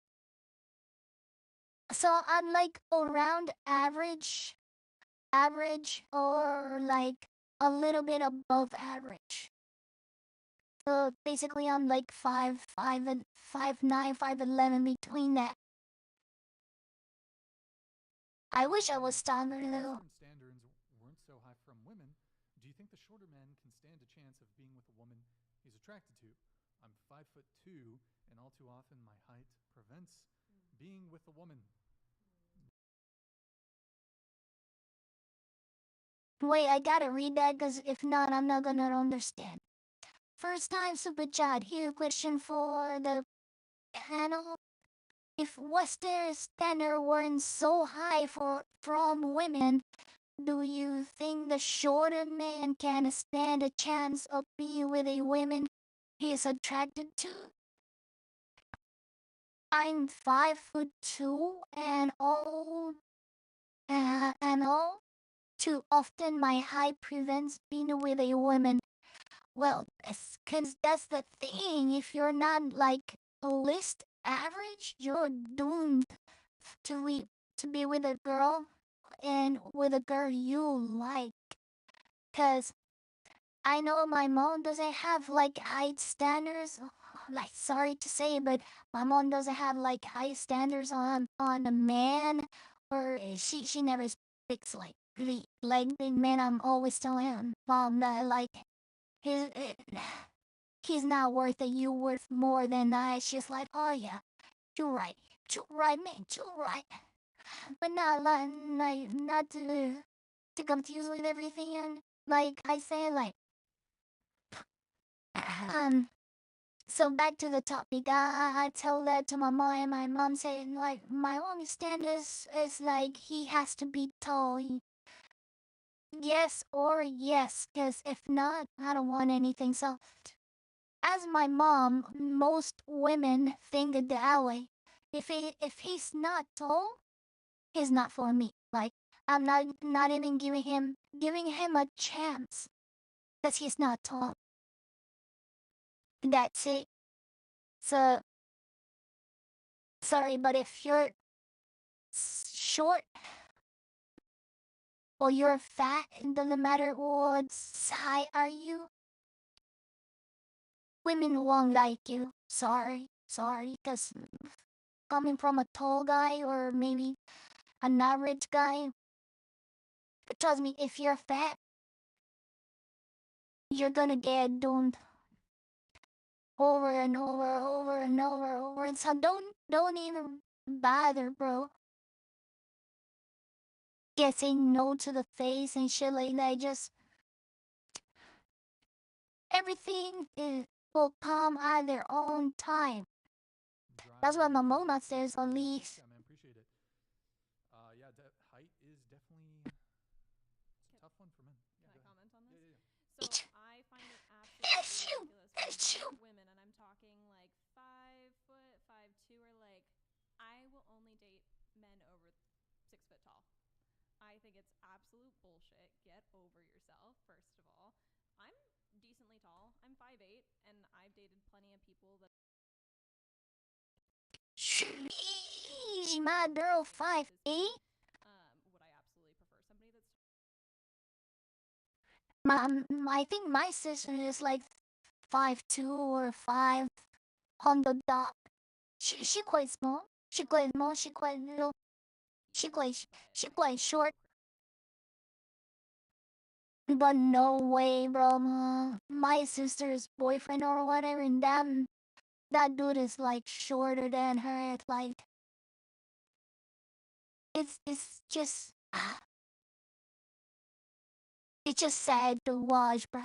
So I'm like around average, or like a little bit above average. So basically, I'm like 5'5" and 5'9", 5'11", between that. I wish I was taller though. Western standards weren't so high from women. Do you think the shorter man can stand a chance of being with a woman he's attracted to? I'm 5'2", and all too often my height prevents being with a woman. Wait, I gotta read that because if not, I'm not gonna understand. First time super chat. Here, question for the panel. If Western standard weren't so high from women, do you think the shorter man can stand a chance of being with a woman he's attracted to? I'm 5'2" and all too often my height prevents being with a woman. Well, cause that's the thing. If you're not like a list average, you're doomed to be with a girl and with a girl you like. Cause I know my mom doesn't have like height standards. Like sorry to say, but my mom doesn't have like high standards on a man, or she never speaks like the man. I'm always telling mom that like he's he's not worth it. You worth more than I. She's like, oh yeah, you're right, man, you're right. But not like not to confuse with everything. And like I say, like um. So back to the topic. I tell that to my mom, and my mom saying like my only stand is like he has to be tall. Yes or yes, because if not, I don't want anything soft. As my mom, most women think that way. If he's not tall, he's not for me. Like I'm not even giving him a chance, because he's not tall. That's it. So sorry, but if you're short or you're fat, it doesn't matter what size are you. Women won't like you. Sorry, because coming from a tall guy or maybe an average guy, but trust me, if you're fat, you're gonna get doomed over and over and over. And so don't even bother, bro. Saying no to the face and shit like that. Just everything will come at their own time. That's what my mama says, at least. Yeah, man, appreciate it. Yeah, height is definitely it's a tough one for men. Can I comment on this? Yeah. So I find it absolutely ridiculous when women, and I'm talking like 5', 5'2", are like, I will only date men over 6 foot tall. I think it's absolute bullshit. Get over yourself, first of all. I'm decently tall. I'm 5'8", and I've dated plenty of people that. Sheesh, my girl 5'8". Would I absolutely prefer somebody that's. I think my sister is like 5'2" or 5 on the dot. She quite small. She quite small. She quite little. She quite short. But no way, bro. My sister's boyfriend or whatever, and them that dude is like shorter than her. It's like it's just it's just sad to watch, bruh.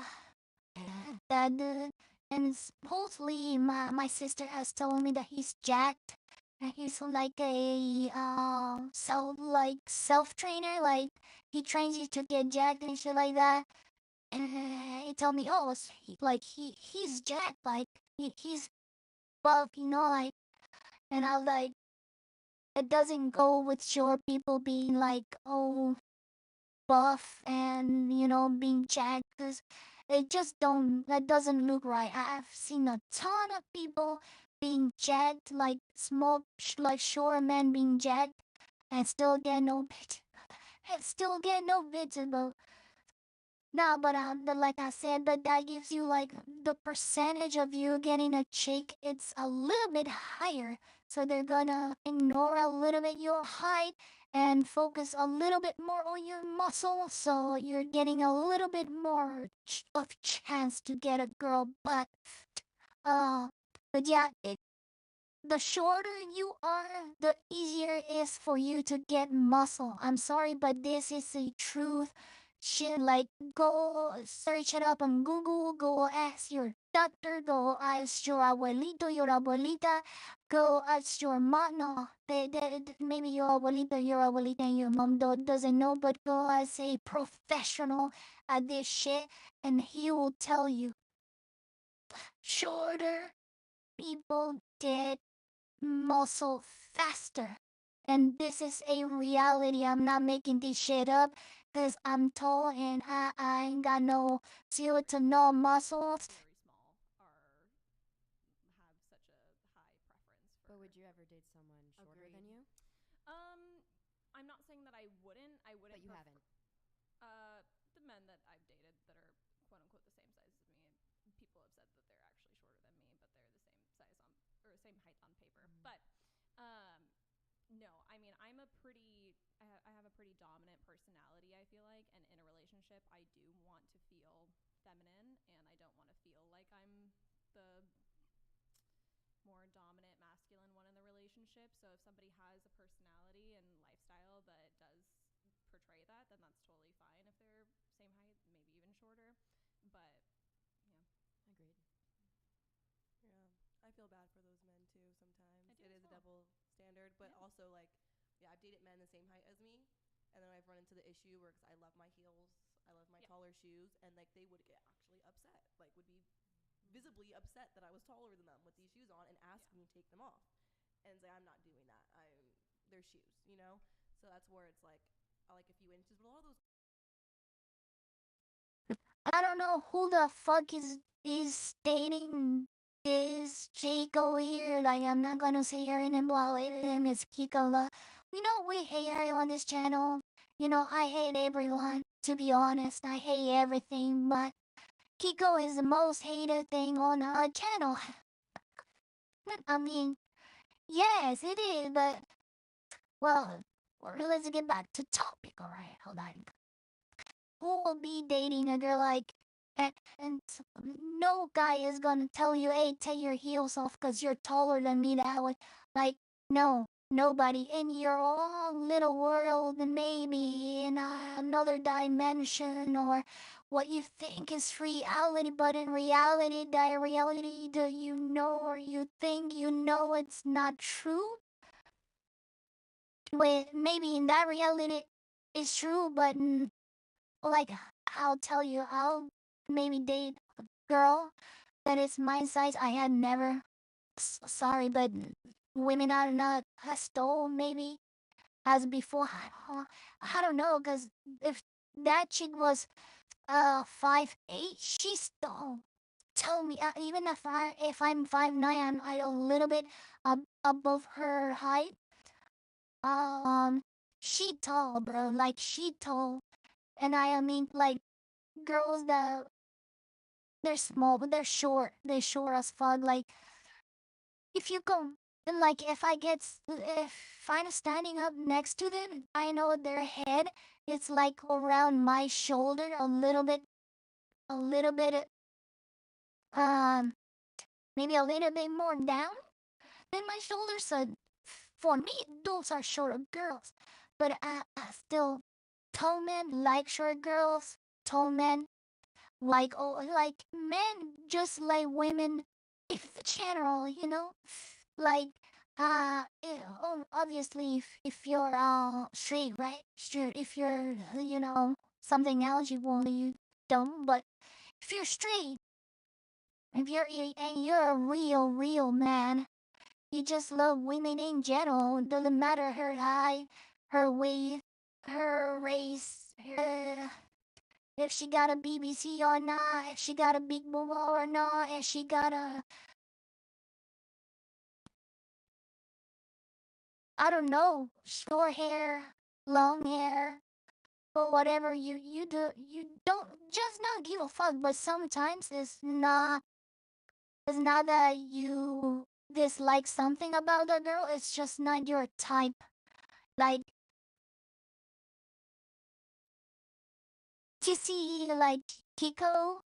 That dude, and supposedly my sister has told me that he's jacked. And he's like a self trainer, like he trains you to get jacked and shit like that. And he told me, oh, he's jacked, like he's buff, like. And I was like, it doesn't go with short people being like, oh, buff and being jacked, 'cause it just don't that doesn't look right. I've seen a ton of people being jacked, like like short men being jacked, and still get no bitch, and still get no bitches. No, but like I said, that gives you like the percentage of you getting a chick. It's a little bit higher, so they're gonna ignore a little bit your height and focus a little bit more on your muscle. So you're getting a little bit more of chance to get a girl. Uh, but yeah, the shorter you are, the easier it is for you to get muscle. I'm sorry, but this is the truth. Shit, like, go search it up on Google, go ask your doctor, go ask your abuelito, your abuelita, go ask your mom. No, maybe your abuelita, and your mom doesn't know, but go ask a professional at this shit, and he will tell you. Shorter people get muscle faster. And this is a reality. I'm not making this shit up because I'm tall and I ain't got no zero to no muscles. Very small have such a high preference for. But would you ever date someone shorter than you? I'm not saying that I wouldn't. I wouldn't. But you haven't. The men that I've dated that are quote unquote the same size as me, people have said that they're actually shorter than me, but they're the same size on or same height on paper. But no, I mean I have a pretty dominant personality. I feel like, and in a relationship, I do want to feel feminine, and I don't want to feel like I'm the more dominant masculine one in the relationship. So if somebody has a personality and lifestyle that does portray that, then that's totally fine if they're same height, maybe even shorter. But yeah, Agreed. Yeah, I feel bad for those men too sometimes. I do It as is a well. double standard, but also like, yeah, I've dated men the same height as me, and then I've run into the issue where 'cause I love my heels, I love my Yeah. taller shoes, and like they would get actually upset, like would be visibly upset that I was taller than them with these shoes on and ask me to take them off, and say I'm not doing that. They're shoes. So that's where it's like I like a few inches, but all those. I don't know who the fuck is dating this Chico here. Like, I'm not gonna say her name while it name is Kikola. We hate her on this channel. I hate everyone. To be honest, I hate everything, but Kiko is the most hated thing on our channel. I mean, yes, it is, but well, let's get back to topic. All right, hold on. Who will be dating a girl like no guy is gonna tell you, hey, take your heels off because you're taller than me that way. Like, no, nobody in your own little world, and maybe in another dimension, or what you think is reality, but in reality, that reality, do you know, or you think you know it's not true? Wait, maybe in that reality it's true, but like, I'll tell you, I'll maybe date a girl that is my size. I had never, sorry, but women are not as tall maybe as before. I don't know, cause if that chick was 5'8", she's tall. Tell me, even if I'm 5'9", I'm a little bit above her height. She tall, bro. Like, she tall, and I mean, like, girls that they're small, but they're short. They're short as fuck. Like, if you go, like, if I'm standing up next to them, I know their head is like around my shoulder, a little bit, um, maybe a little bit more down than my shoulders. So for me, those are shorter girls. But I still, tall men like short girls. Tall men like men just like women. If general, like obviously if you're straight, right? Sure, if you're something else you don't. But if you're straight, if you're a real man, you just love women in general. Doesn't matter her height, her weight, her race, her if she got a BBC or not, if she got a big boob or not, if she got a I don't know, short hair, long hair, but whatever you do, you don't just not give a fuck. But sometimes it's not that you dislike something about a girl. It's just not your type. Like you see, like Kiko,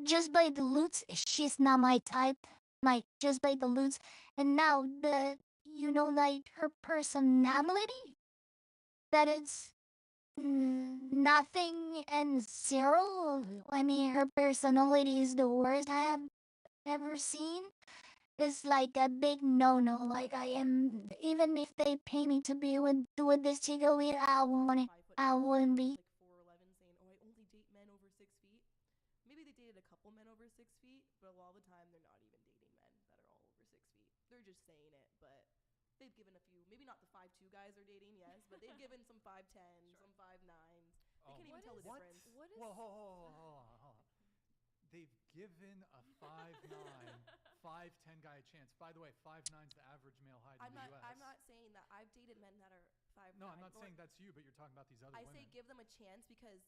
just by the looks, she's not my type. My just by the looks, and now like her personality, that is nothing and zero. I mean, her personality is the worst I have ever seen. It's like a big no-no. Like I am, even if they pay me to be with this chico, I want it. I wouldn't be. Like 4'11", saying, "Oh, I only date men over 6 feet." Maybe they dated a couple men over 6 feet, but a lot of the time they're not even dating men that are all over 6 feet. They're just saying it, but they've given a few. Maybe not the 5'2" guys are dating, yes, but they've given some 5'10", some 5'9". They can't even tell the difference. What is? Well, hold on. They've given a 5'9", 5'10" guy a chance. By the way, 5'9" is the average male height in the U.S. I'm not saying that. I've dated men that are 5'9". No, I'm not saying that's you, but you're talking about these other women. I say give them a chance because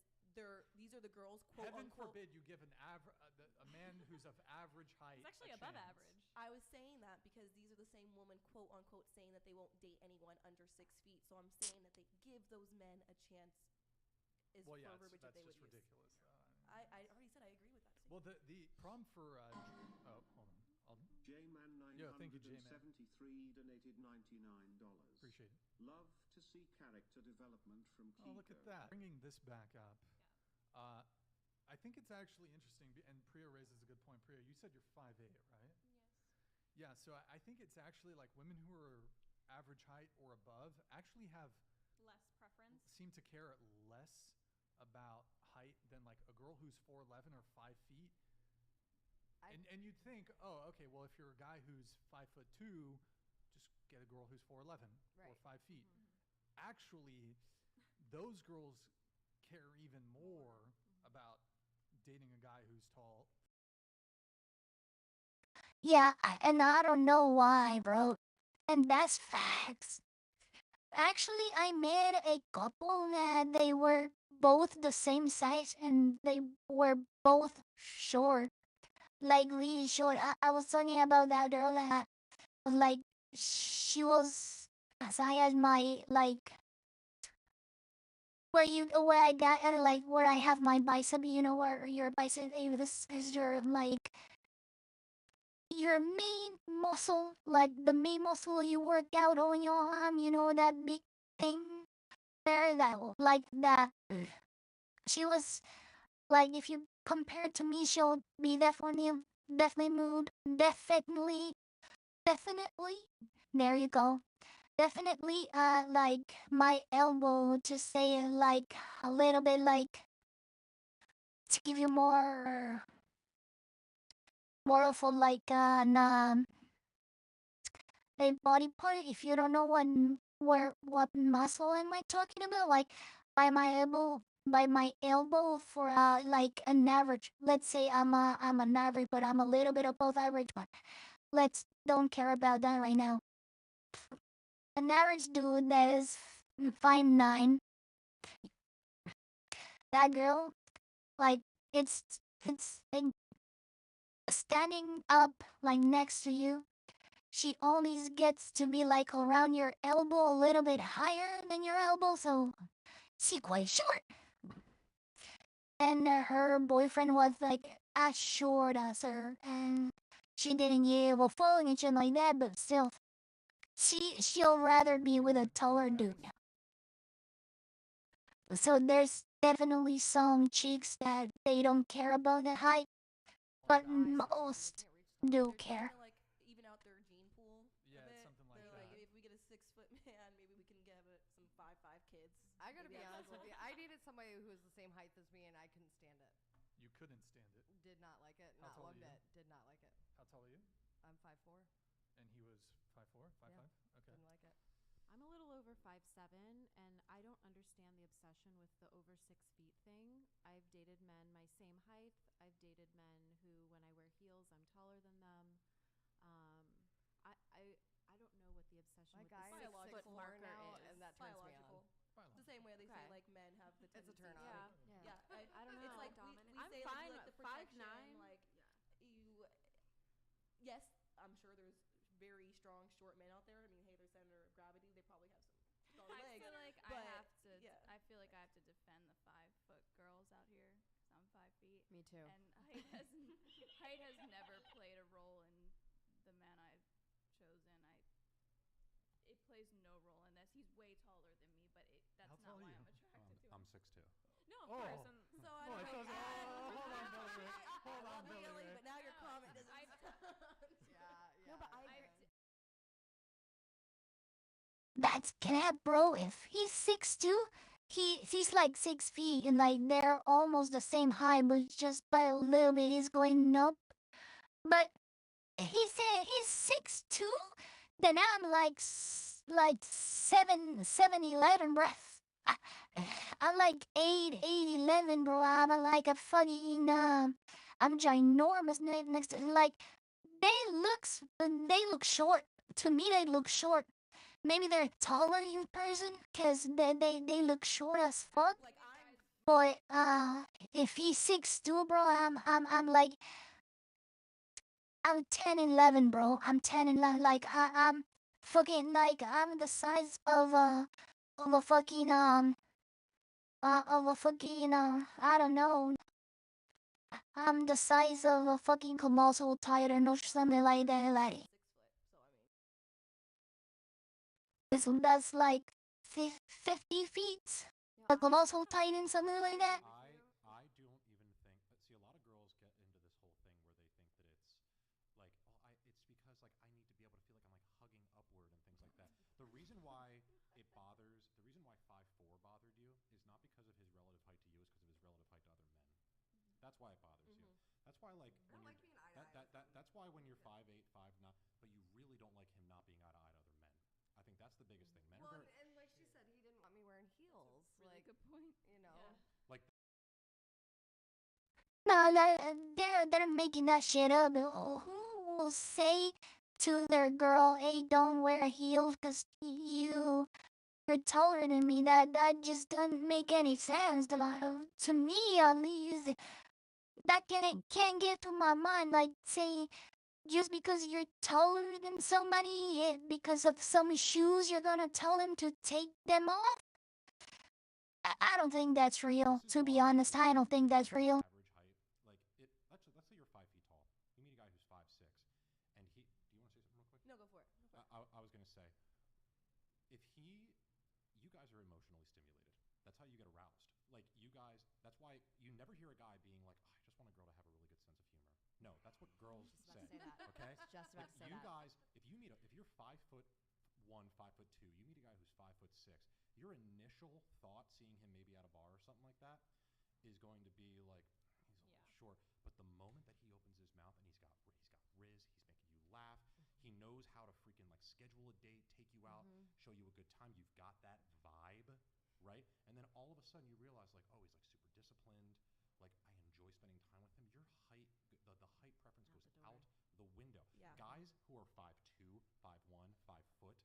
these are the girls, quote Heaven unquote. forbid you give a man who's of average height. It's actually a above chance. average. I was saying that because these are the same women, quote unquote, saying that they won't date anyone under 6 feet. So I'm saying that they give those men a chance. Is well, yeah, verbiage that that's they would just use. ridiculous. I already said I agree with that. Well, the problem for oh, hold on. J-Man thank you, J-Man. 973 donated $99. Appreciate it. Love to see character development from Kiko. Oh, look at that. Bringing this back up. I think it's actually interesting, and Priya raises a good point. Priya, you said you're 5'8", right? Yes. Yeah, so I think it's actually like women who are average height or above actually have Less preference. seem to care less about height than like a girl who's 4'11" or 5 feet. And you'd think, oh, okay, well, if you're a guy who's 5'2", just get a girl who's 4'11" or 5 feet. Mm-hmm. Actually, those girls care even more about dating a guy who's tall. Yeah, and I don't know why, bro. And that's facts. Actually, I met a couple that they were both the same size and they were both short. Like really short. I was talking about that girl that like she was as high as my like where I got like where I have my bicep, where your bicep this is your like your main muscle, like the main muscle you work out on your arm, that big thing there that like that. She was like if you compare to me, she'll be definitely moved. Definitely. There you go. Definitely like my elbow to say like a little bit like to give you more of a like a body part. If you don't know what muscle am I talking about, like by my elbow for like an average. Let's say I'm an average, but I'm a little bit above average. But let's don't care about that right now. An average dude that is 5'9", that girl, like it's like standing up like next to you. She always gets to be like around your elbow, a little bit higher than your elbow, so she quite short. And her boyfriend was like as short as her, and she didn't get a falling and shit like that, but still, she'll rather be with a taller dude. So there's definitely some chicks that they don't care about the height, but most do care. Trying to like even out their gene pool. Yeah, a it's bit. something like They're that. like, if we get a 6 foot man, maybe we can have some 5'5" kids. I gotta Maybe be that's honest with cool. you. I dated somebody who was the same height as me, and I couldn't stand it. You couldn't stand it. Did not like it. How Not tall one are you? bit. Did not like it. How tall are you? I'm 5'4". And he was 5'4", 5'5"? Yeah. Okay. Didn't like it. I'm a little over 5'7", and I don't understand the obsession with the over 6 feet thing. I've dated men my same height. I've dated men who, when I wear heels, I'm taller than them. Um, I don't know what the obsession My with guy the is 6 foot 6'4" marker now, is. and that turns me Biological. on. It's the same way they say Okay. like men have the It's a tendency turn to- on. Yeah. Yeah, I don't know. It's like Dominant. we I'm say fine like, you like with the protection, 5'9". like you. Yes, I'm sure there's very strong short men out there. I mean, hey, they're center of gravity. They probably have some strong I legs. feel like but, I have to. Yeah. I feel like I have to defend the 5 foot girls out here because I'm 5 feet. Me too. And height has never played a role in the man I've chosen. It plays no role in this. He's way taller than me, but that's How not tall are why you? I'm attracted to him. I'm 6'2". No, of Oh. course. So I Oh, I don't thought- know. hold on, Billy Ray. Hold I on, love you, Billy Billy, Ray. but now your comment doesn't. Yeah. No, but That's cat, bro. If he's 6'2", he's like 6 feet, and like they're almost the same height, but just by a little bit he's going up. But he said he's 6'2", then I'm like 7'11", bruh. I'm like 8'11", bro. I'm like a fucking I'm ginormous next to like they look short. To me they look short. Maybe they're taller in person, cause they look short as fuck. like I'm. But if he's 6'2", bro, I'm like I'm 10'11", bro. I'm 10'11". Like I'm fucking like I'm the size of a fucking I don't know. I'm the size of a fucking colossal titan or something like that. Like 6 foot. So I mean. that's like 50 feet. A colossal titan, something like that. I don't even think. See, a lot of girls get into this whole thing where they think that it's like, oh, it's because like I need to be able to feel like I'm like hugging upward and things like that. The reason why the reason why 5'4" bothered you is not because of his relative height to you, it's because of his relative height to other men. That's why it bothers you. That's why like I don't like being eye to eye with people. that's why when you're 5'8", 5'9", but you really don't like him not being eye to eye to other men. I think that's the biggest thing. Men Well, are and like she said, he didn't want me wearing heels. Really Like, good point. you know. Yeah. like No, they're making that shit up. Who will say to their girl, "Hey, don't wear heels, cause you're taller than me"? That just doesn't make any sense. To me, at least, that can't get to my mind. Like, say, just because you're taller than somebody, because of some shoes, you're gonna tell them to take them off. I don't think that's real. To be honest, I don't think that's real. average height. Like let's say you're 5 feet tall. You meet a guy who's 5'6", and he. Do you want to say something real quick? No, go for it. I was gonna say, if you guys are emotionally stimulated. That's how you get aroused. Like you guys. That's why you never hear a guy being like, oh, I just want a girl to have a really good sense of humor. No, that's what girls Just say. about to say that. Okay. Just about to say you that. guys, if you're 5'1", 5'2", you meet a guy who's 5'6", your initial thought, seeing him maybe at a bar or something like that, is going to be like, he's a little short. But the moment that he opens his mouth and he's got riz, he's making you laugh. He knows how to freaking like schedule a date, take you out, show you a good time. You've got that vibe, right? And then all of a sudden you realize like, oh, he's like super disciplined. Like I enjoy spending time with him. Your height, the height preference goes out the window. Yeah. Guys who are 5'2", 5'1", 5 foot,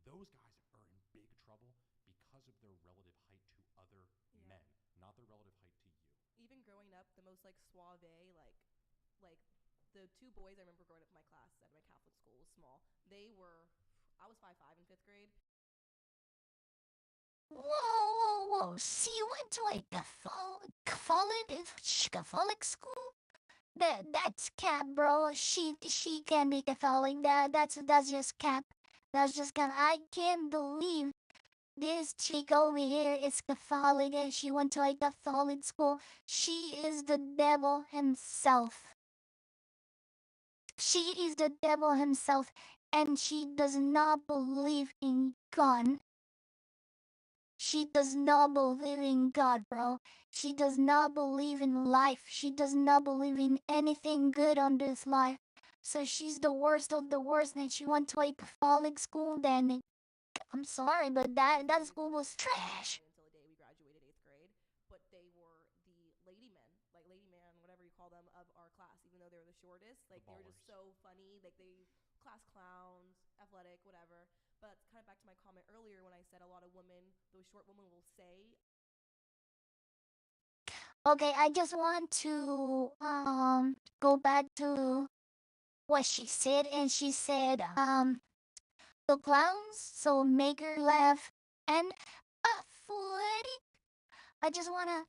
those guys are in big trouble because of their relative height to other men, not their relative height to you. Even growing up, the most like suave, like the two boys I remember growing up in my class at my Catholic school was small. I was 5'5" in 5th grade. Whoa. See, you went to like Catholic school? That's cap, bro. She can be Catholic. That's just cap. That's just cap. I can't believe this chick over here is Catholic and she went to a Catholic school. She is the devil himself. She is the devil himself, and she does not believe in God. She does not believe in God, bro. She does not believe in life. She does not believe in anything good on this life. So she's the worst of the worst, and she went to a Catholic school. Then I'm sorry, but that school was trash. Until the day we graduated 8th grade, but they were the lady men, like lady man, whatever you call them, of our class. Even though they were the shortest, like they were just so funny, like they class clowns, athletic, whatever. But it's kind of back to my comment earlier when I said a lot of women, those short women, will say. Okay, I just want to go back to what she said, and she said the clowns so make her laugh and athletic. I just wanna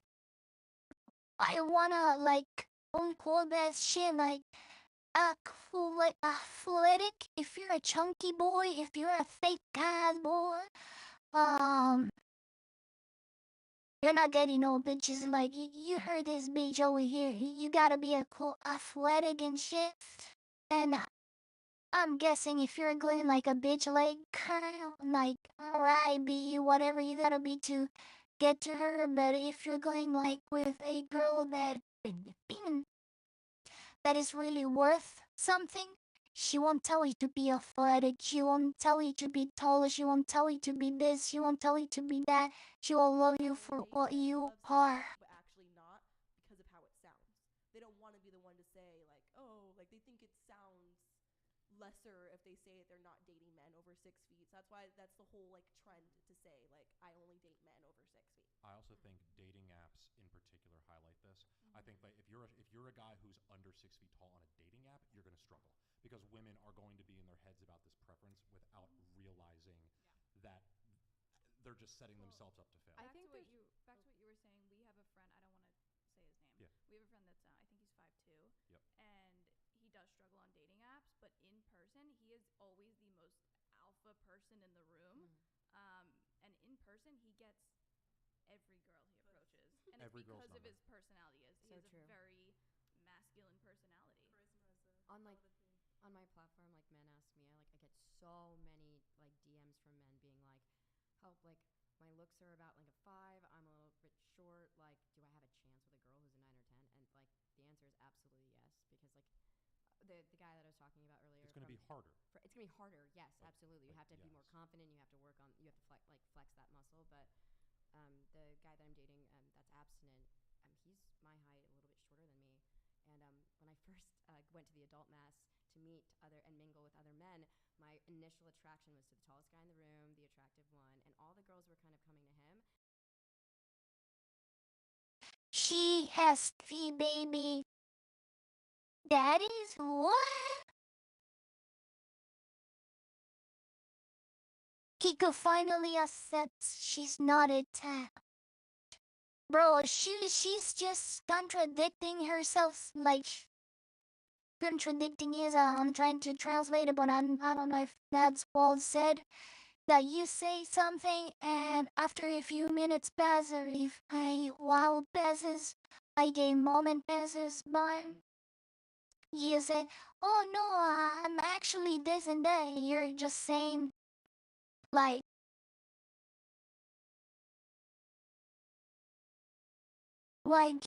like unquote that shit like athletic. If you're a chunky boy, if you're a fake guy boy, um. You're not getting no bitches like you heard this bitch over here. You gotta be a cool athletic and shit. And I'm guessing if you're going like a bitch like girl, like alright, be whatever you gotta be to get to her. But if you're going like with a girl that is really worth something, she won't tell you to be athletic. She won't tell you to be tall. She won't tell you to be this. She won't tell you to be that. She will love you for what you are. But actually not because of how it sounds. They don't want to be the one to say like, oh, like they think it sounds lesser if they say they're not dating men over 6 feet. So that's the whole like trend to say like I only date men over 6 feet. I also think dating apps in particular highlight this. I think that if you're a guy who's under 6 feet tall on a dating app, you're going to struggle because women are going to be in their heads about this preference without realizing that they're just setting themselves up to fail. I think back to what you were saying. We have a friend. I don't want to say his name. Yeah. We have a friend that's I think he's 5'2". Yep. And he does struggle on dating apps, but in person he is always the most alpha person in the room. And in person he gets every girl he approaches, and Every it's because girl's of number. his personality. He has a very masculine personality. On like on my platform, like men ask me, I get so many like DMs from men being like, help, like my looks are about like a 5, I'm a little bit short, like do I have a chance with a girl who's a 9 or 10? And like the answer is absolutely yes, because like the guy that I was talking about earlier, It's going to be harder. It's going to be harder, yes, absolutely. You have to be more confident, you have to work on, you have to flex that muscle. But the guy that I'm dating, that's abstinent, he's my height, a little bit shorter than me. And when I first went to the adult mass to meet other and mingle with other men, my initial attraction was to the tallest guy in the room, the attractive one, and all the girls were kind of coming to him. She has 3 baby daddies? What? Kiko finally accepts she's not a 10. Bro, she's just contradicting herself. Like, contradicting is, I'm trying to translate it, but I don't know if that's what said. That you say something, and after a few minutes pass, or if a while passes, like a moment passes by, you say, oh no, I'm actually this and that. You're just saying, like, like,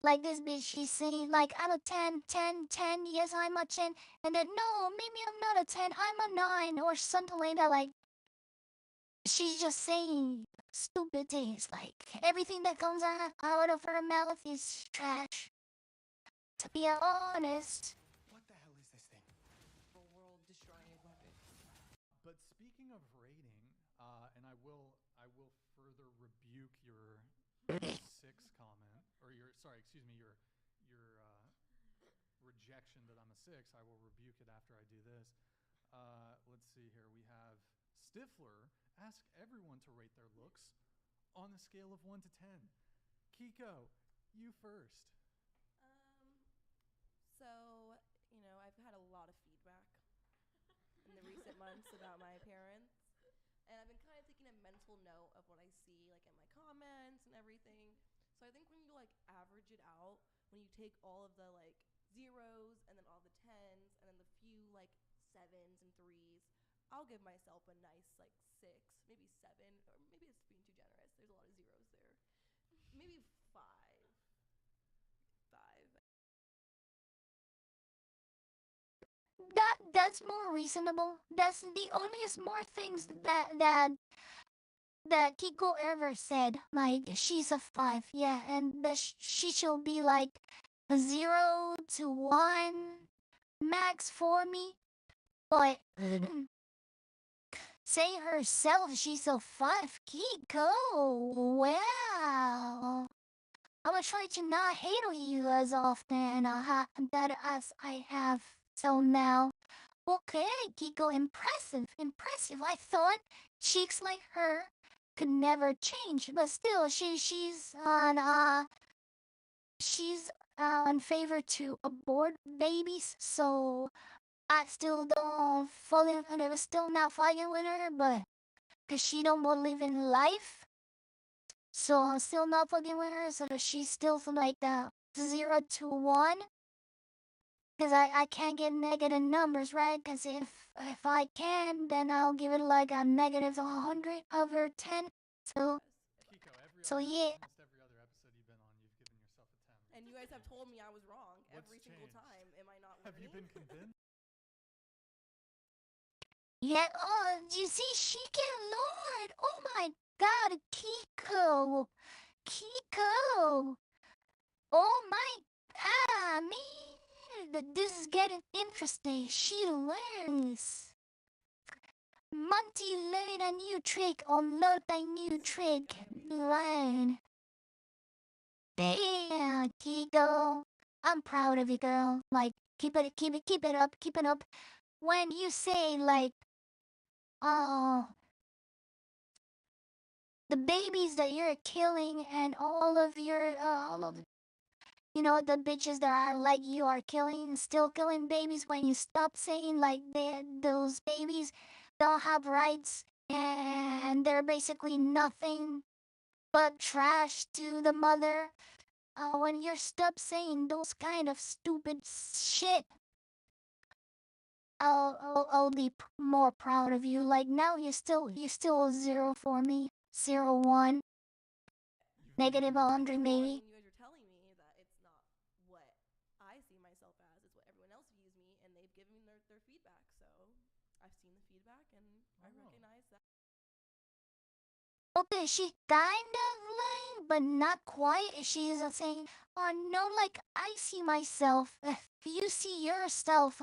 like this bitch, she's saying, like, I'm a 10, 10, 10, yes, I'm a 10, and then, no, maybe I'm not a 10, I'm a 9, or something like that, like, she's just saying stupid things, like, everything that comes out of her mouth is trash. To be honest. What the hell is this thing? A world-destroying weapon. But speaking of rating, and I will further rebuke your 6 comment, or your rejection that I'm a 6. I will rebuke it after I do this. Let's see here. We have Stifler ask everyone to rate their looks on a scale of 1 to 10. Kiko, you first. So, I've had a lot of feedback in the recent months about my appearance. And I've been kind of taking a mental note of what I see, like, in my comments and everything. So I think when you, like, average it out, when you take all of the, like, zeros and then all the tens and then the few, like, sevens and threes, I'll give myself a nice, like, 6, maybe 7, or maybe it's being too generous. There's a lot of zeros there. Maybe 5. 5. That's more reasonable. That's the only more things that Kiko ever said. Like she's a 5, yeah, and she shall be like a 0 to 1 max for me. But say herself, she's a 5, Kiko. Wow. I'm gonna try to not hate on you as often that as I have till now. Okay, Kiko, impressive, impressive. I thought cheeks like her could never change, but still, she's on favor to abort babies. So I still don't fall in. I was still not fighting with her, but cause she don't believe in life. So I'm still not fucking with her. So that she's still from like the 0 to 1. Cause I can't get negative numbers, right? Cause if I can, then I'll give it like a negative 100/10. So Kiko, yeah. almost every other episode you've been on, you've given yourself a 10. And you guys have told me I was wrong every single changed? time. Am I not Have you winning? been convinced? Yeah. Oh, you see, she can Lord. Oh my God, Kiko, Kiko. Oh my. Me. This is getting interesting. She learns. Monty learned a new trick or learned a new trick. Learn. Damn, Kiko. I'm proud of you, girl. Like, keep it up, keep it up. When you say, like, oh, the babies that you're killing and all of the bitches that are like you are killing, still killing babies when you stop saying like those babies don't have rights and they're basically nothing but trash to the mother. When you stop saying those kind of stupid shit, I'll be more proud of you. Like now you're still a 0 for me, 0 1, negative 100 maybe. You guys are telling me that it's not what I see myself as, it's what everyone else views me, and they've given me their feedback. So I've seen the feedback, and I recognize that. Okay, she kind of lying, but not quite. She's saying, "Oh no, like I see myself. If you see yourself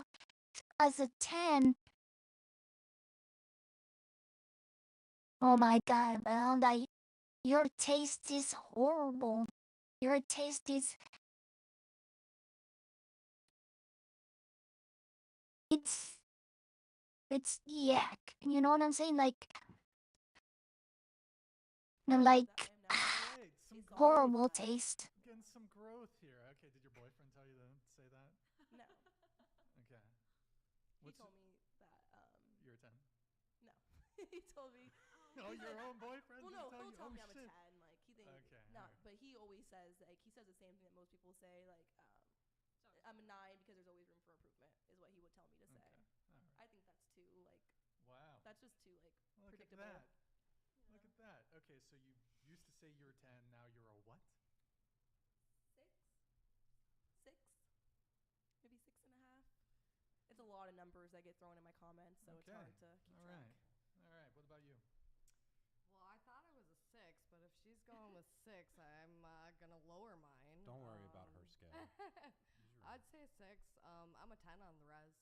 as a 10." Oh my God, Belinda, your taste is horrible. Your taste is it's yuck. You know what I'm saying? Like Wait, some horrible taste. Getting some growth here. Okay, did your boyfriend tell you to say that? No. Okay. He told me that. You're a 10? No. He told me. Oh, your own boyfriend? Well, no, tell he'll you, tell me oh, I'm shit. a 10. Like he thinks. Okay. No, right. but he always says like he says the same thing that most people say. Like I'm a 9 because there's always room for improvement. Is what he would tell me to say. Okay. All right. I think that's too like. Wow. That's just too like Look predictable. at that. Look at that. Okay, so you used to say you're a 10, now you're a what? 6. Maybe 6.5. It's a lot of numbers that get thrown in my comments, so it's hard to keep track. All right. What about you? Well, I thought it was a 6, but if she's going with 6, I'm gonna lower mine. Don't worry about her scale. I'd say a 6. I'm a 10 on the res.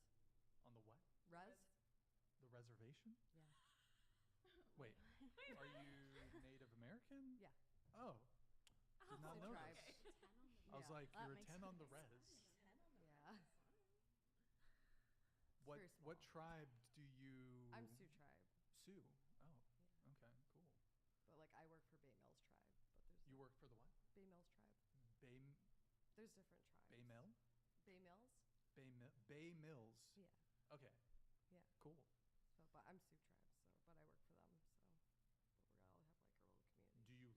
On the what? Res? The reservation? Yeah. Wait, are you Native American? Yeah. Oh. Did not know tribe. this. I was Yeah, like, that you're a makes 10 on the sense. res. Yeah. What tribe do you... I'm Sioux tribe. Sioux? Oh, okay, cool. But like I work for Bay Mills tribe. But there's You work for the what? Bay Mills tribe. Bay... There's different tribes. Bay Mill? Bay Mills? Bay Mills. Yeah. Okay. Yeah. Cool. So, but I'm Sioux tribe, so but I work for them. So, but we're gonna all have like our little community. Do you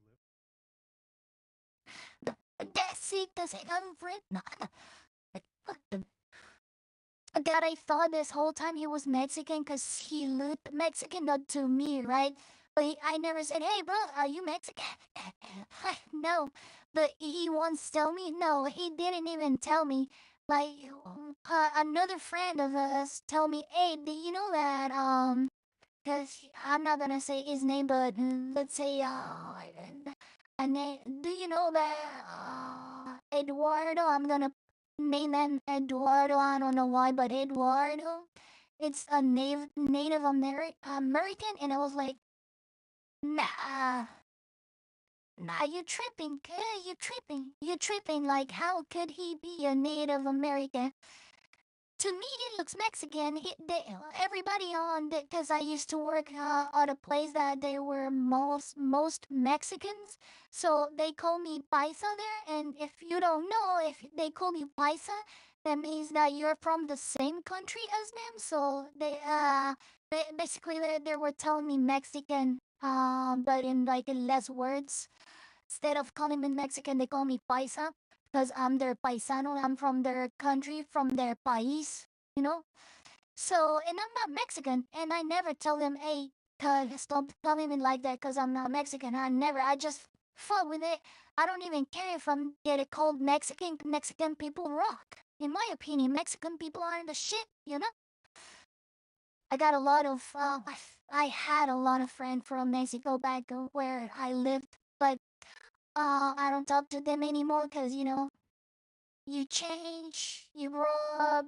live? That's it, because I'm friend. God, I thought this whole time he was Mexican because he looked Mexican up to me, right? But I never said, hey, bro, are you Mexican? No. But he once told me, no, he didn't even tell me. Like, another friend of us told me, hey, do you know that, because I'm not gonna say his name, but let's say, a name. Do you know that, Eduardo? I'm gonna name him Eduardo. I don't know why, but Eduardo. It's a Native American, and I was like, nah, nah, you tripping, kid, you tripping. Like, how could he be a Native American? To me, he looks Mexican. Everybody on because I used to work at a place that they were most Mexicans, so they call me Paisa there. And if you don't know, if they call me Paisa, that means that you're from the same country as them. So basically they were telling me Mexican, but in like less words. Instead of calling me Mexican, they call me Paisa because I'm their paisano. I'm from their country, from their país, you know? So, and I'm not Mexican, and I never tell them, hey, stop calling me like that because I'm not Mexican. I just fuck with it. I don't even care if I'm getting called Mexican. Mexican people rock. In my opinion, Mexican people are the shit, you know? I got a lot of, I had a lot of friends from Mexico back where I lived, but I don't talk to them anymore because, you change, you grow up,